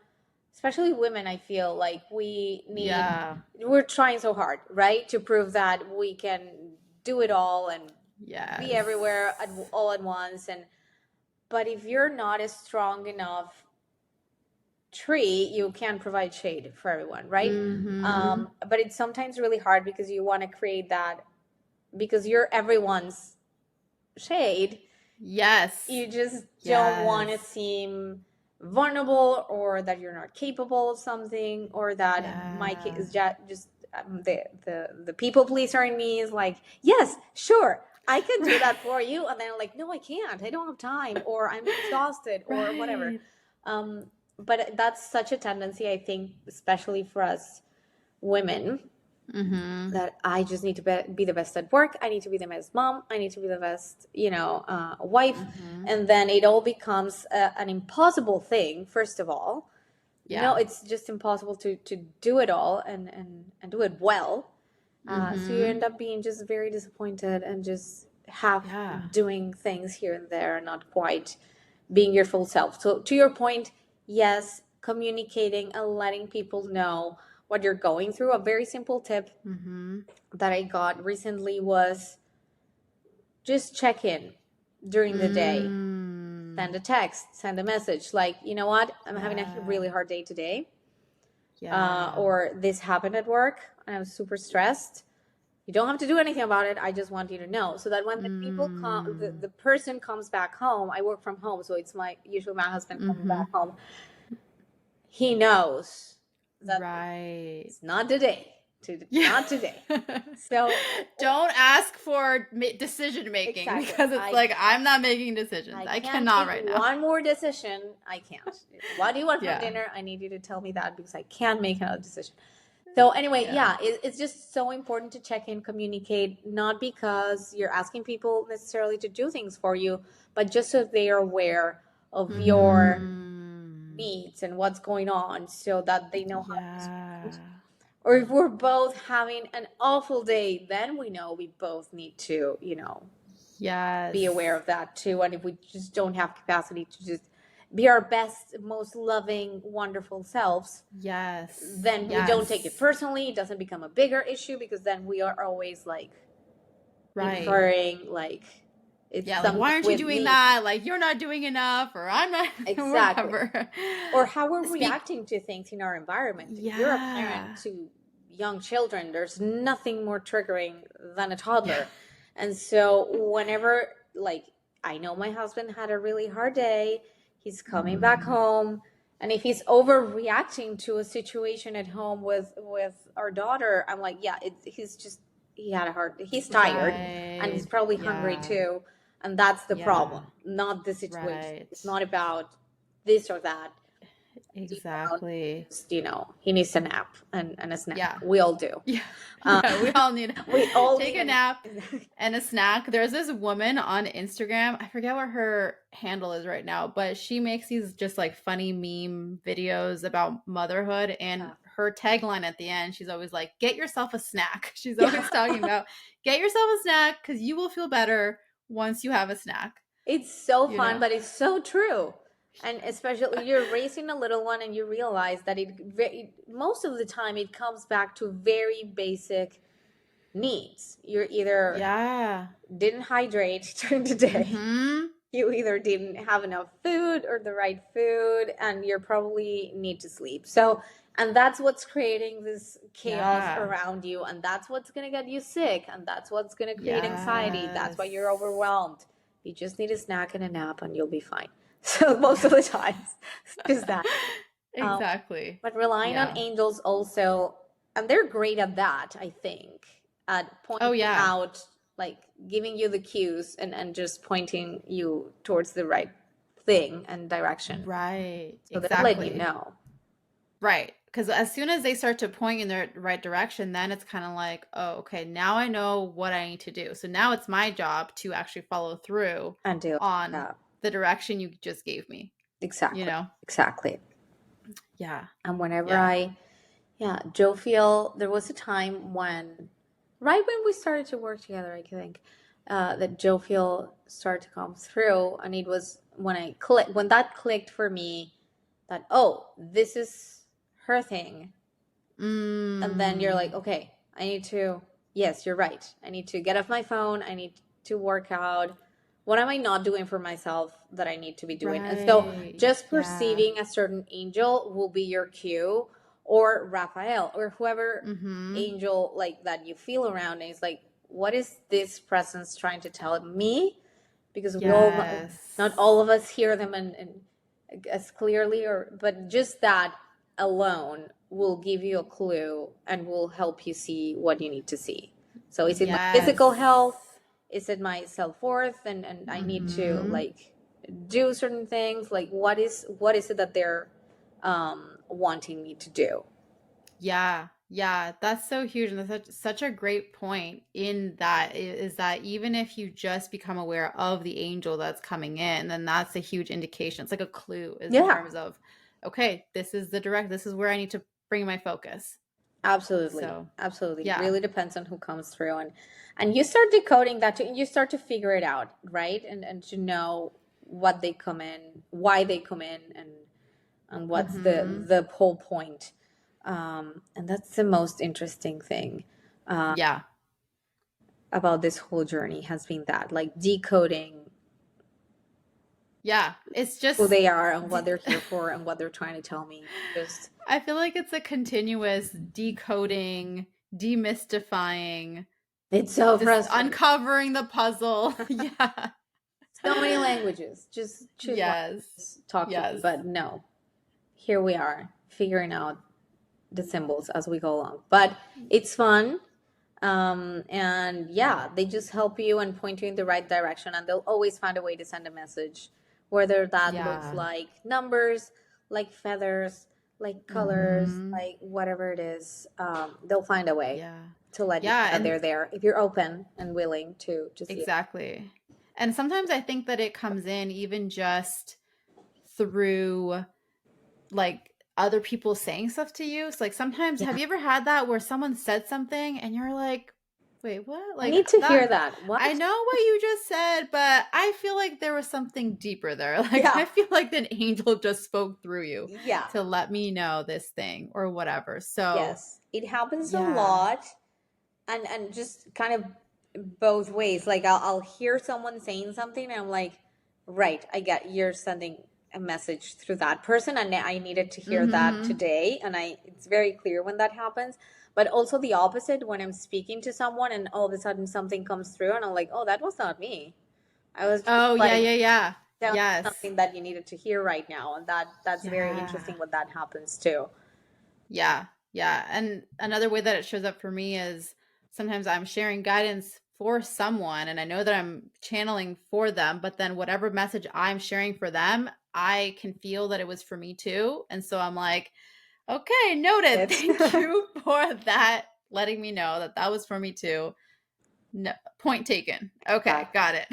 especially women. I feel like we need. Yeah. We're trying so hard, right, to prove that we can do it all and Yes. be everywhere all at once. But if you're not a strong enough tree, you can't provide shade for everyone, right? Mhm. But it's sometimes really hard because you want to create that, because you're everyone's shade. Yes. You just don't want to seem vulnerable, or that you're not capable of something, or that my case is just the people pleaser in me is like, yes, sure, I can do that for you, and then I'm like, no, I can't, I don't have time, or I'm exhausted, or whatever. But that's such a tendency, I think, especially for us women, that I just need to be the best at work. I need to be the best mom. I need to be the best, wife. And then it all becomes an impossible thing, first of all. Yeah. No, it's just impossible to do it all and do it well. So you end up being just very disappointed and just doing things here and there and not quite being your full self. So to your point, yes, communicating and letting people know what you're going through. A very simple tip that I got recently was just check in during the day. Send a text, send a message like, you know what, I'm having a really hard day today. Or this happened at work and I was super stressed. You don't have to do anything about it. I just want you to know, so that when the people come, the person comes back home. I work from home, so it's usually my husband coming back home. He knows that it's not today. Not today. So don't ask for decision making, because it's like, I'm not making decisions. I cannot right now. One more decision, I can't. What do you want for dinner? I need you to tell me that, because I can't make another decision. So anyway, it's just so important to check in, communicate, not because you're asking people necessarily to do things for you, but just so they are aware of your needs and what's going on, so that they know how to respond. Or if we're both having an awful day, then we know we both need to, be aware of that too. And if we just don't have capacity to just be our best, most loving, wonderful selves, then we don't take it personally. It doesn't become a bigger issue, because then we are always like inferring, like, it's like, why aren't you doing that? Like, you're not doing enough, or I'm not. Exactly. Or how we're reacting to things in our environment. If you're a parent to young children, there's nothing more triggering than a toddler. And so whenever, like, I know my husband had a really hard day, he's coming back home, and if he's overreacting to a situation at home with our daughter, I'm like, he's tired, and he's probably hungry too. And that's the problem, not the situation. It's not about this or that. deep down, Exactly. just, he needs a nap and a snack. Yeah. We all do. Yeah. Uh, Yeah. We all need we all take need a a nap. nap and a snack. There's this woman on Instagram. I forget what her handle is right now, but she makes these just like funny meme videos about motherhood. And her tagline at the end, she's always like, get yourself a snack. She's always talking about get yourself a snack because you will feel better once you have a snack. It's so fun, but it's so true. And especially you're raising a little one and you realize that most of the time it comes back to very basic needs. You're either didn't hydrate during the day. Mm-hmm. You either didn't have enough food or the right food, and you probably need to sleep. And that's what's creating this chaos around you, and that's what's going to get you sick, and that's what's going to create anxiety. That's why you're overwhelmed. You just need a snack and a nap, and you'll be fine. So most of the times, just that. Exactly. But relying on angels also, and they're great at that, I think, at pointing out, like giving you the cues and just pointing you towards the right thing and direction. Right. So they'll let you know. Right. Because as soon as they start to point in the right direction, then it's kind of like, oh, okay, now I know what I need to do. So now it's my job to actually follow through on the direction you just gave me. Exactly. Exactly. Yeah. And whenever Jophiel, there was a time right when we started to work together, I think, that Jophiel started to come through, and it was when that clicked for me, that, oh, this is her thing. And then you're like, okay, yes, you're right. I need to get off my phone. I need to work out. What am I not doing for myself that I need to be doing? Right. And so just perceiving a certain angel will be your cue, or Raphael, or whoever angel like that you feel around. And it's like, what is this presence trying to tell me? Because we all, not all of us hear them and as clearly, but just that alone will give you a clue and will help you see what you need to see. So is it my physical health? Is it my self-worth? And I need to like do certain things. Like what is it that they're wanting me to do? Yeah. Yeah, that's so huge. And that's such a great point in that is that even if you just become aware of the angel that's coming in, then that's a huge indication. It's like a clue in terms of, okay, this is where I need to bring my focus. Absolutely. Absolutely. Yeah. It really depends on who comes through. And you start decoding that, you start to figure it out, right? And to know what they come in, why they come in, and what's the whole point. And that's the most interesting thing about this whole journey has been that, like decoding it's just who they are and what they're here for and what they're trying to tell me. I feel like it's a continuous decoding, demystifying. It's so frustrating. Uncovering the puzzle. So many languages. Just choose one. Talk to me. But no, here we are figuring out the symbols as we go along. But it's fun. And they just help you and point you in the right direction, and they'll always find a way to send a message, whether that looks like numbers, like feathers, like colors, like whatever it is. They'll find a way to let you know that they're there if you're open and willing to see it. And sometimes I think that it comes in even just through like other people saying stuff to you. So like sometimes have you ever had that where someone said something and you're like, wait, what? Like I need to hear that. What? I know what you just said, but I feel like there was something deeper there. Like I feel like an angel just spoke through you to let me know this thing or whatever. So yes, it happens a lot, and just kind of both ways. Like I'll hear someone saying something and I'm like, right, you're sending a message through that person, and I needed to hear that today, and it's very clear when that happens. But also the opposite, when I'm speaking to someone and all of a sudden something comes through and I'm like, oh, that was not me. I was just something that you needed to hear right now, and that's very interesting when that happens too. Yeah. And another way that it shows up for me is sometimes I'm sharing guidance for someone and I know that I'm channeling for them, but then whatever message I'm sharing for them, I can feel that it was for me too. And so I'm like, okay, noted. Thank you for that, letting me know that that was for me too. No, point taken. Okay, got it.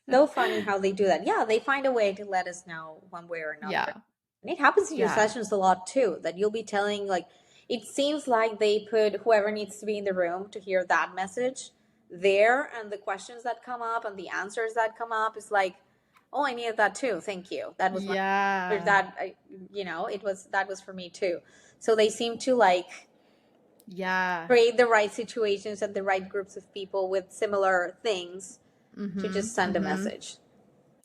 So funny how they do that. Yeah, they find a way to let us know one way or another. Yeah. And it happens in your sessions a lot too, that you'll be telling, like, it seems like they put whoever needs to be in the room to hear that message there, and the questions that come up and the answers that come up is like, oh, I needed that too. Thank you. That was that that was for me too. So they seem to like create the right situations and the right groups of people with similar things to just send a message.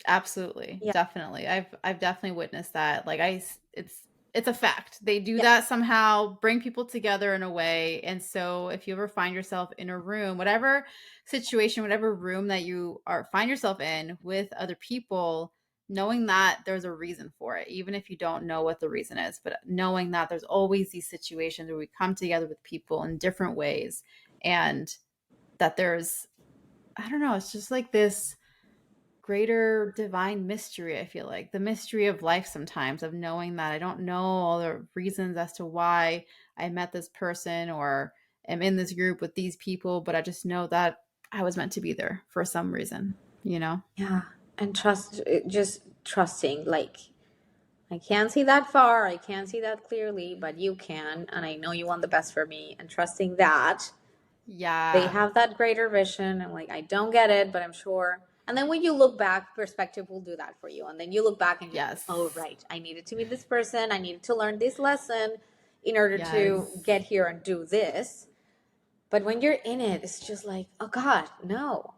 Absolutely. Yeah. Definitely. I've definitely witnessed that. Like it's a fact. They do that somehow, bring people together in a way. And so if you ever find yourself in a room, whatever situation, whatever room that you find yourself in with other people, knowing that there's a reason for it, even if you don't know what the reason is, but knowing that there's always these situations where we come together with people in different ways, and that there's, I don't know, it's just like this greater divine mystery. I feel like the mystery of life sometimes, of knowing that I don't know all the reasons as to why I met this person or am in this group with these people, but I just know that I was meant to be there for some reason, you know? Yeah. And just trusting, like, I can't see that far, I can't see that clearly, but you can, and I know you want the best for me, and trusting that they have that greater vision. And like, I don't get it, but I'm sure. And then when you look back, perspective will do that for you. And then you look back and you're oh, right, I needed to meet this person, I needed to learn this lesson in order to get here and do this. But when you're in it, it's just like, oh God, no.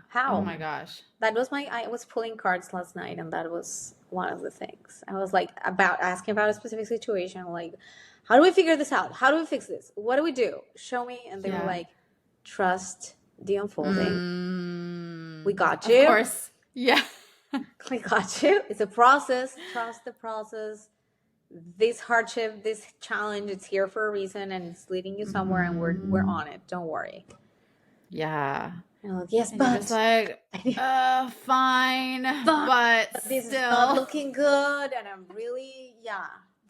How? Oh my gosh. That was I was pulling cards last night, and that was one of the things. I was like asking about a specific situation, like, how do we figure this out? How do we fix this? What do we do? Show me. And they were like, trust the unfolding. We got you. Of course. Yeah. We got you. It's a process. Trust the process. This hardship, this challenge, it's here for a reason, and it's leading you somewhere, and we're on it. Don't worry. Yeah. And like, yes, and but you're just like, fine, but this still is not looking good, and I'm really,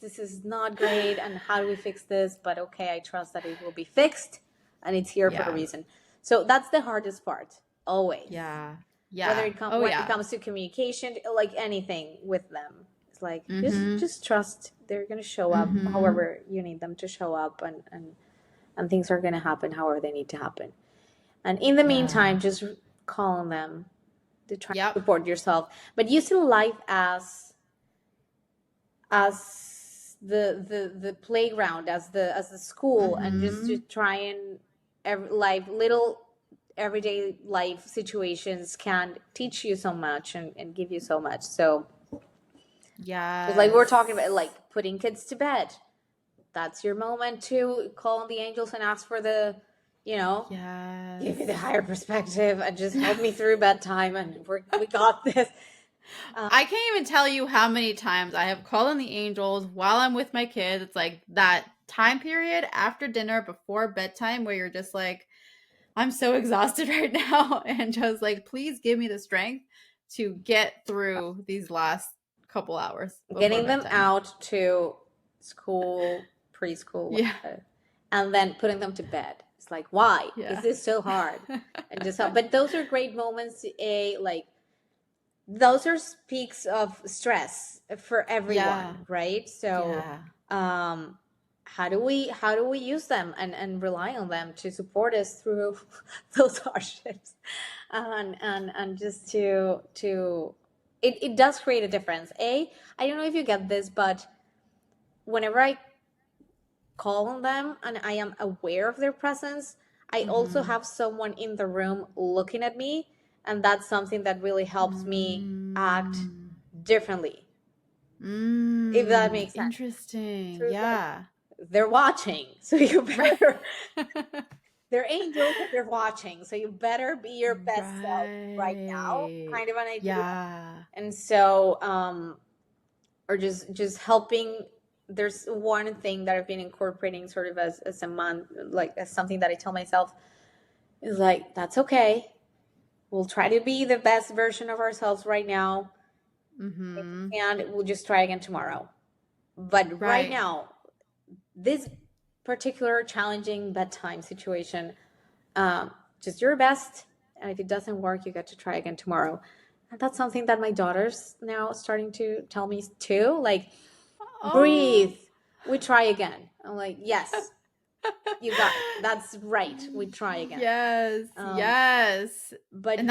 this is not great, and how do we fix this? But okay, I trust that it will be fixed, and it's here for a reason. So that's the hardest part, always. Yeah. Whether it comes to communication, like anything with them. Like, just trust they're going to show up however you need them to show up, and things are going to happen however they need to happen. And in the meantime, just call on them to try to support yourself, but using life as the playground, as the school, and just to try and little everyday life situations can teach you so much and give you so much. So like we're talking about, like putting kids to bed, that's your moment to call on the angels and ask for the, give me the higher perspective and just help me through bedtime, and we got this. I can't even tell you how many times I have called on the angels while I'm with my kids. It's like that time period after dinner before bedtime where you're just like, I'm so exhausted right now, and just like, please give me the strength to get through these last couple hours. Getting them out to school, preschool, and then putting them to bed. It's like, why is this so hard? And just but those are great moments. Like those are peaks of stress for everyone, right? So, how do we use them and rely on them to support us through those hardships, and just to it does create a difference. I don't know if you get this, but whenever I call on them and I am aware of their presence, I also have someone in the room looking at me, and that's something that really helps me act differently. If that makes sense. Interesting. They're watching, so you better they're angels, but they're watching, so you better be your best self right now, kind of an idea. And so or just helping. There's one thing that I've been incorporating sort of as a month, like as something that I tell myself is like, that's okay, we'll try to be the best version of ourselves right now. Mm-hmm. And we'll just try again tomorrow. But right Right. now, this particular challenging bedtime situation, just your best. And if it doesn't work, you get to try again tomorrow. And that's something that my daughter's now starting to tell me too. Like, Oh. breathe. We try again. I'm like, yes, you got it. That's right. We try again. Yes, Um, yes. but And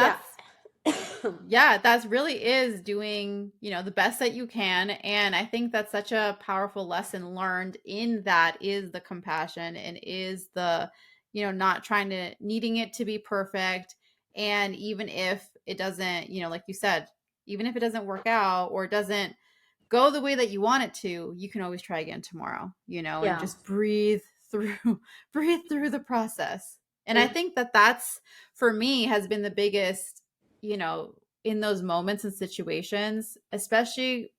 yeah. that's really is doing, the best that you can. And I think that's such a powerful lesson learned in that is the compassion and is the, not trying to needing it to be perfect. And even if it doesn't, like you said, even if it doesn't work out or it doesn't go the way that you want it to, you can always try again tomorrow, and Yeah. just through breathe through the process. And I think that that's for me has been the biggest, in those moments and situations, especially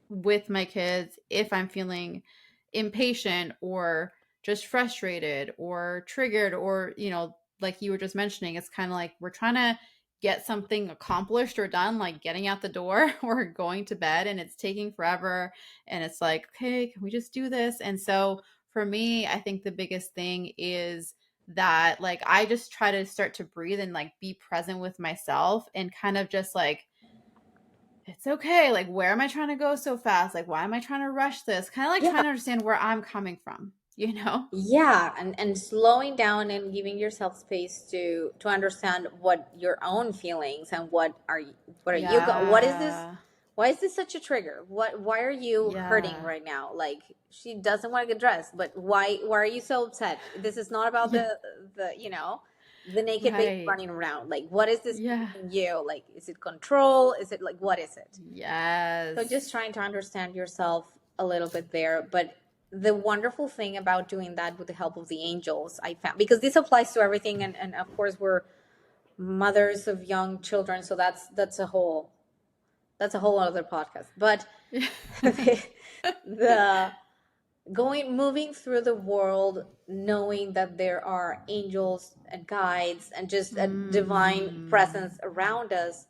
with my kids, if I'm feeling impatient or just frustrated or triggered, or, like you were just mentioning, it's kind of like we're trying to get something accomplished or done, like getting out the door or going to bed, and it's taking forever. And it's like, okay, can we just do this? And so for me, I think the biggest thing is that, like, I just try to start to breathe and like be present with myself and kind of just like, it's okay. Like, where am I trying to go so fast? Like, why am I trying to rush this? Kind of like Yeah. trying to understand where I'm coming from, Yeah, and slowing down and giving yourself space to understand what your own feelings and what is this, Yeah. why is this such a trigger, why are you hurting Yeah. right now? Like, she doesn't want to get dressed, but why are you so upset? This is not about Yeah. the naked baby Right. running around. Like, what is this Yeah. in you? Like, is it control? Is it, like, what is it? So just Yes. trying to understand yourself a little bit there. But the wonderful thing about doing that with the help of the angels, I found, because this applies to everything, and of course we're mothers of young children, so that's a whole other podcast. But the moving through the world knowing that there are angels and guides and just a divine Mm. presence around us,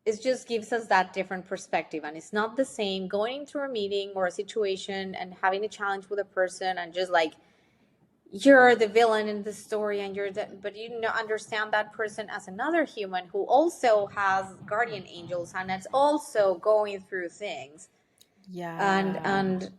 it just gives us that different perspective. And it's not the same going into a meeting or a situation and having a challenge with a person and just like, you're the villain in the story and but you understand that person as another human who also has guardian angels and it's also going through things. and Yeah. and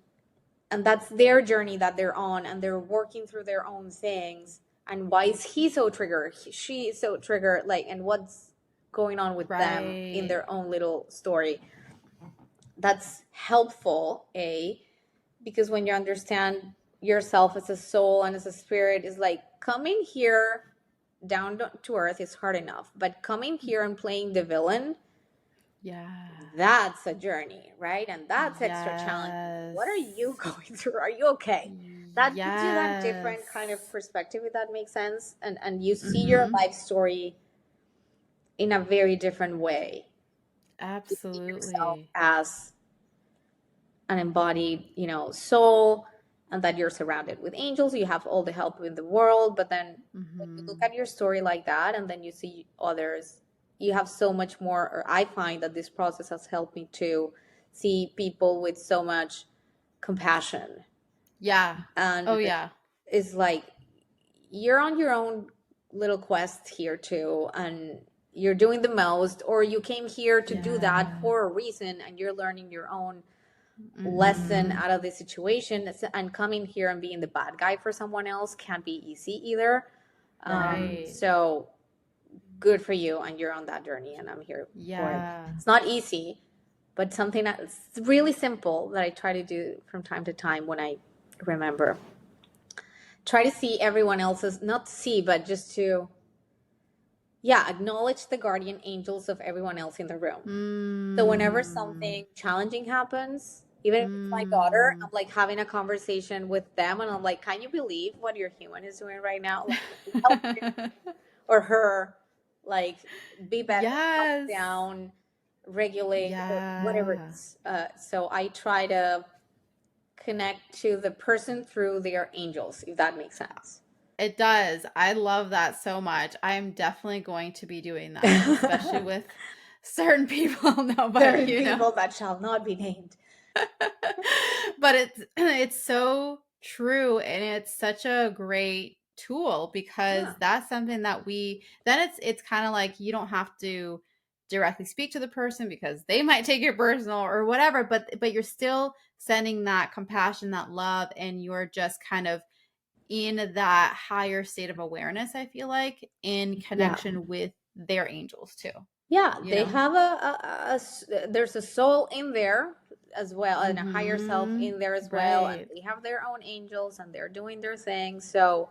and that's their journey that they're on, and they're working through their own things. And why is he so triggered, she is so triggered, like, and what's going on with them in Right. their own little story. That's helpful, because when you understand yourself as a soul and as a spirit, is like coming here down to earth is hard enough, but coming here and playing the villain, Yeah. that's a journey, right? And that's extra challenging. Yes. What are you going through? Are you okay? That gives you that Yes. different kind of perspective, if that makes sense. And you see your Mm-hmm. life story in a very different way. You see yourself Absolutely. as an embodied, soul, and that you're surrounded with angels. You have all the help in the world. But then when you look Mm-hmm. at your story like that, and then you see others, you have so much more. Or I find that this process has helped me to see people with so much compassion. Yeah. Oh And yeah. it's like, you're on your own little quest here too, and you're doing the most, or you came here to do that Yeah. for a reason, and you're learning your own lesson Mm-hmm. out of this situation. And coming here and being the bad guy for someone else can't be easy either. Right. So good for you, and you're on that journey, and I'm here for it. Yeah. It's not easy, but something that's really simple that I try to do from time to time when I remember. Try to see everyone else's, not see, but just to, yeah, acknowledge the guardian angels of everyone else in the room. So whenever Mm. something challenging happens, even if it's my daughter, I'm Mm. like having a conversation with them, and I'm like, can you believe what your human is doing right now? Like, help him or her, like, be better, calm Yes. down, regulate, or whatever it Yeah. is. So I try to connect to the person through their angels, if that makes sense. It does. I love that so much. I'm definitely going to be doing that, especially with certain people know, but Certain you know. people that shall not be named. But it's so true, and it's such a great tool, because that's something that it's kind of like you don't have to directly speak to the person because they might take it personal or whatever, but you're still sending that compassion, that love, and you're just kind of in that higher state of awareness, I feel like, in connection with their angels too. Yeah, You they know? have there's a soul in there as well, and a higher self in there as well, and Right. they have their own angels, and they're doing their thing. So,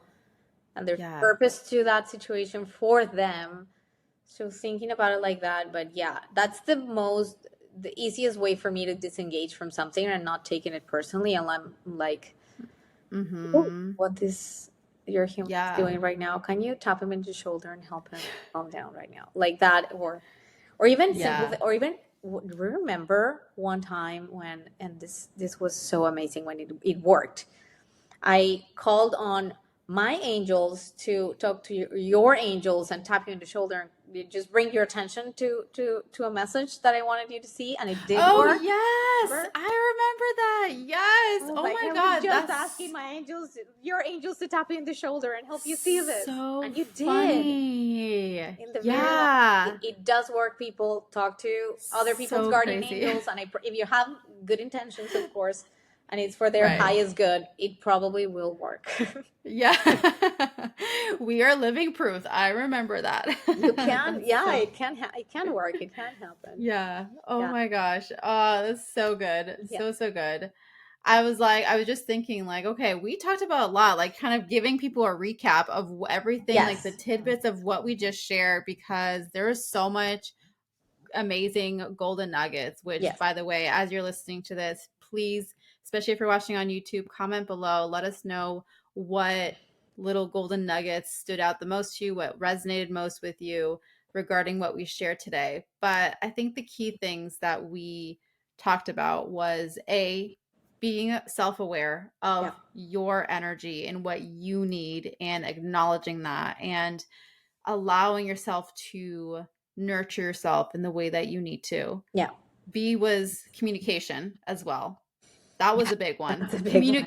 and there's Yeah. purpose to that situation for them. So thinking about it like that, but yeah, that's the easiest way for me to disengage from something and not taking it personally. And I'm like, "Oh, what this your human is doing right now? Can you tap him into the shoulder and help him calm down right now?" Like that, or even simple, or even remember one time when, and this was so amazing when it worked. I called on my angels to talk to your angels and tap you on the shoulder and just bring your attention to a message that I wanted you to see, and it did work. Yes, Remember? I remember that. Yes. I was Oh like, my I was God, just that's asking my angels, your angels, to tap you in the shoulder and help you see this, so and you did. funny. In the very moment, Yeah. it does work. People talk to other people's So guardian crazy. angels, and if you have good intentions, of course, and it's for their Right. highest good, it probably will work. Yeah. We are living proof. I remember that. You can, That's yeah, so it can work. It can happen. Yeah. Oh Yeah, my gosh. Oh, that's so good. yeah, So good. I was just thinking, like, okay, we talked about a lot, like kind of giving people a recap of everything, like the yes, tidbits of what we just shared, because there is so much amazing golden nuggets, which, yes, by the way, as you're listening to this, please, especially if you're watching on YouTube, comment below. Let us know what little golden nuggets stood out the most to you, what resonated most with you regarding what we shared today. But I think the key things that we talked about was being self-aware of yeah, your energy and what you need, and acknowledging that, and allowing yourself to nurture yourself in the way that you need to. yeah. B was communication as well. That was a big one. That's a big one.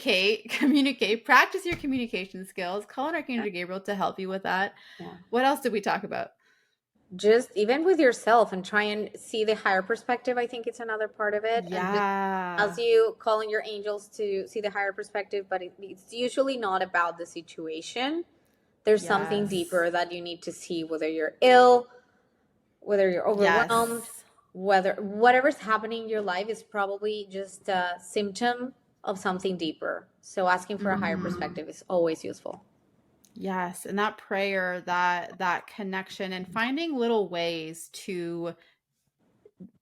Communicate, practice your communication skills. Call on Yeah, Archangel Gabriel to help you with that. yeah. What else did we talk about? Just even with yourself and try and see the higher perspective. I think it's another part of it, and just as Yeah. you call on your angels to see the higher perspective, but it's usually not about the situation. There's something Yes. deeper that you need to see, whether you're ill, whether you're overwhelmed, Yes. whether whatever's happening in your life is probably just a symptom of something deeper. So asking for a higher perspective is always useful. Yes, and that prayer, that connection, and finding little ways to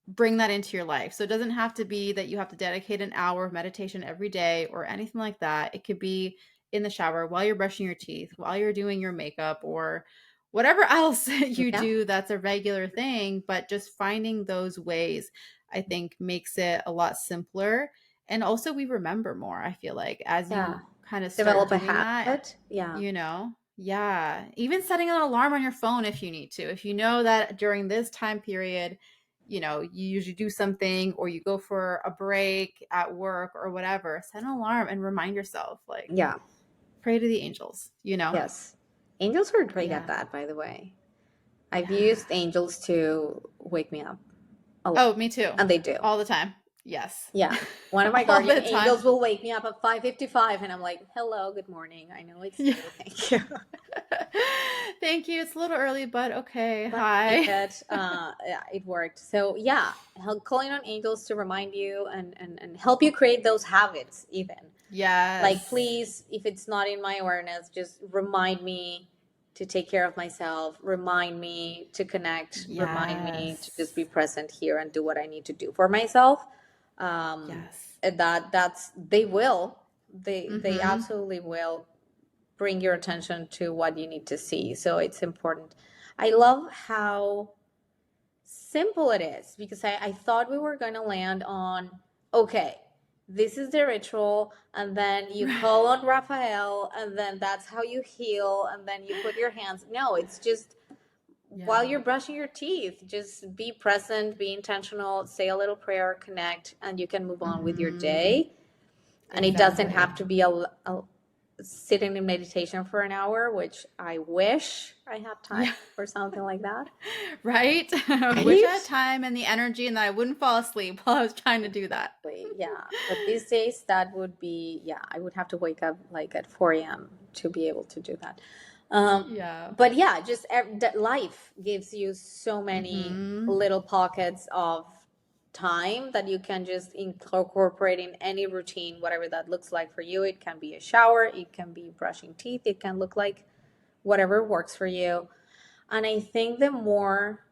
bring that into your life. So it doesn't have to be that you have to dedicate an hour of meditation every day or anything like that. It could be in the shower, while you're brushing your teeth, while you're doing your makeup, or whatever else you Yeah, do that's a regular thing. But just finding those ways, I think, makes it a lot simpler. And also, we remember more, I feel like, as yeah. you kind of start Develop a doing that, habit. Yeah, yeah. Even setting an alarm on your phone if you need to. If you know that during this time period, you usually do something, or you go for a break at work or whatever, set an alarm and remind yourself, like, yeah, pray to the angels. yes. Angels are great at Yeah. that, by the way. I've Yeah. used angels to wake me up a lot, Oh, me too. and they do. All the time. Yes. Yeah. One of my All guardian the time. angels will wake me up at 5:55, and I'm like, "Hello, good morning. I know it's Yeah. you. Thank you." Thank you. It's a little early, but okay. But Hi. yeah, it worked. So yeah, calling on angels to remind you and help you create those habits even. Like, Yes. please, if it's not in my awareness, just remind me to take care of myself, remind me to connect, remind me to just Yes. be present here and do what I need to do for myself. Yes. And that's they will, they Mm-hmm. absolutely will bring your attention to what you need to see. So it's important. I love how simple it is, because I thought we were going to land on, okay, this is the ritual, and then you call on Raphael, and then that's how you heal, and then you put your hands. No, it's just while you're brushing your teeth, just be present, be intentional, say a little prayer, connect, and you can move on with your day. And it doesn't have to be a sitting in meditation for an hour, which I wish I had time for something like that. Right? I wish I had time and the energy and that I wouldn't fall asleep while I was trying to do that. Yeah. But these days, that would be, I would have to wake up like at 4 a.m. to be able to do that. But yeah, just life gives you so many little pockets of time that you can just incorporate in any routine, whatever that looks like for you. It can be a shower, it can be brushing teeth, it can look like whatever works for you. And I think the more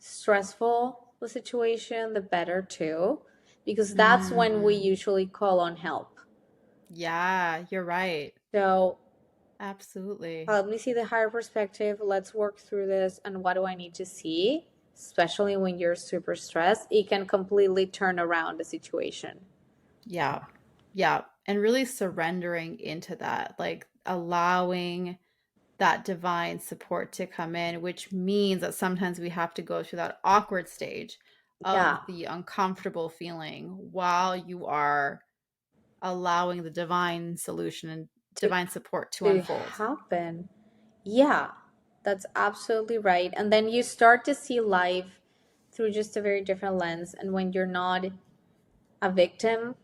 stressful the situation, the better too, because that's when we usually call on help. Yeah, you're right. So absolutely. Help me see the higher perspective. Let's work through this. And what do I need to see? Especially when you're super stressed, it can completely turn around the situation. Yeah. Yeah. And really surrendering into that, like allowing that divine support to come in, which means that sometimes we have to go through that awkward stage of the uncomfortable feeling while you are allowing the divine solution and divine support to unfold. Happen. Yeah, that's absolutely right. And then you start to see life through just a very different lens. And when you're not a victim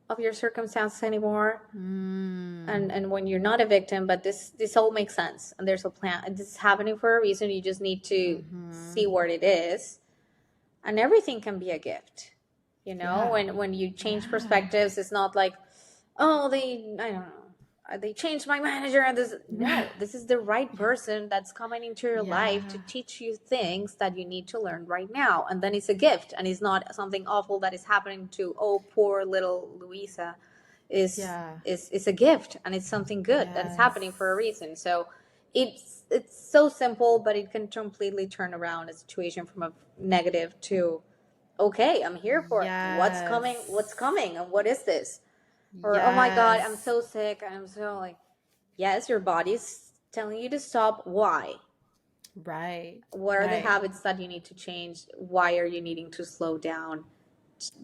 of your circumstances anymore, and when you're not a victim, but this all makes sense, and there's a plan, and this is happening for a reason. You just need to see what it is, and everything can be a gift. When you change perspectives, it's not like, oh, I don't know, they changed my manager, and this is the right person that's coming into your life to teach you things that you need to learn right now. And then it's a gift, and it's not something awful that is happening to, oh, poor little Luisa. It's a gift, and it's something good that's happening for a reason. So it's so simple, but it can completely turn around a situation from a negative to, okay, I'm here for it. What's coming, and what is this? Or, oh my God, I'm so sick, and I'm so like, yes, your body's telling you to stop. Why? Right. What are the habits that you need to change? Why are you needing to slow down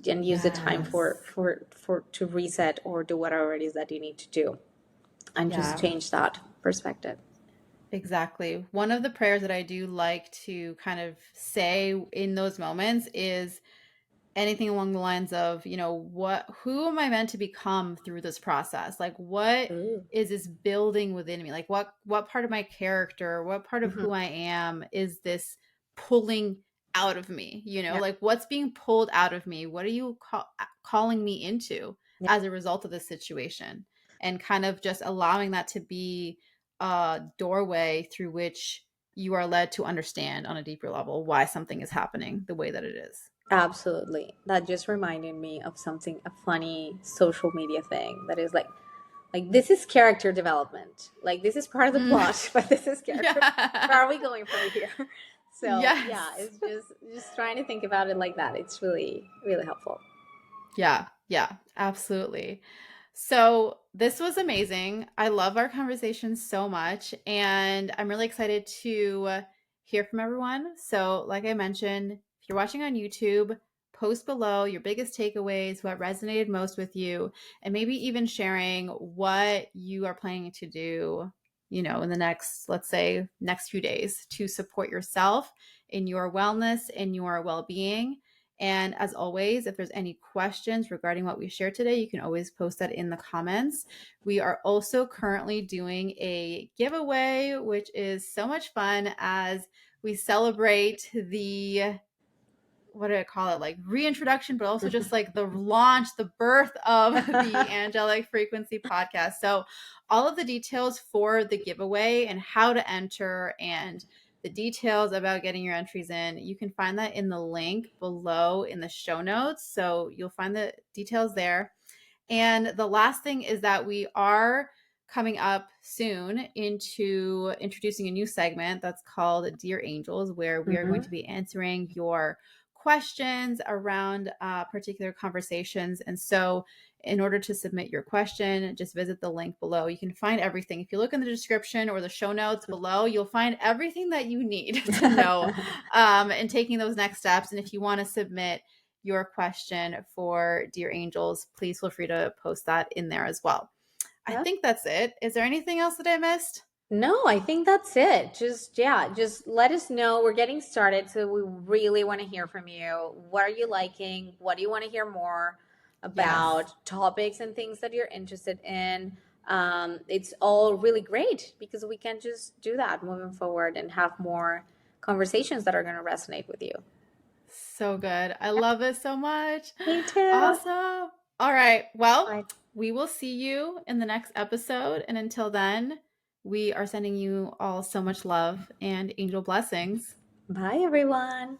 and use the time to reset or do whatever it is that you need to do, and just change that perspective? Exactly. One of the prayers that I do like to kind of say in those moments is anything along the lines of, who am I meant to become through this process? Like, what is this building within me? Like, what part of my character, what part of who I am is this pulling out of me? Like, what's being pulled out of me? What are you calling me into as a result of this situation? And kind of just allowing that to be a doorway through which you are led to understand on a deeper level why something is happening the way that it is. Absolutely. That just reminded me of a funny social media thing that is like this is character development. Like, this is part of the plot, but this is character. Where are we going from here? So it's just trying to think about it like that. It's really, really helpful. Yeah, absolutely. So this was amazing. I love our conversation so much, and I'm really excited to hear from everyone. So like I mentioned, if you're watching on YouTube, post below your biggest takeaways, what resonated most with you, and maybe even sharing what you are planning to do, in the next, let's say, next few days to support yourself in your wellness and your well-being. And as always, if there's any questions regarding what we shared today, you can always post that in the comments. We are also currently doing a giveaway, which is so much fun as we celebrate the, what do I call it? Like reintroduction, but also just like the launch, the birth of the Angelic Frequency Podcast. So all of the details for the giveaway and how to enter and the details about getting your entries in, you can find that in the link below in the show notes. So you'll find the details there. And the last thing is that we are coming up soon into introducing a new segment that's called Dear Angels, where we are going to be answering your questions around particular conversations. And so in order to submit your question, just visit the link below. You can find everything. If you look in the description or the show notes below, you'll find everything that you need to know in taking those next steps. And if you want to submit your question for Dear Angels, please feel free to post that in there as well. I think that's it. Is there anything else that I missed? No, I think that's it. Just let us know. We're getting started, so we really want to hear from you. What are you liking? What do you want to hear more about? Yes. Topics and things that you're interested in. It's all really great because we can just do that moving forward and have more conversations that are going to resonate with you. So good. I love it so much. Me too. Awesome. All right. Well, we will see you in the next episode. And until then, we are sending you all so much love and angel blessings. Bye, everyone.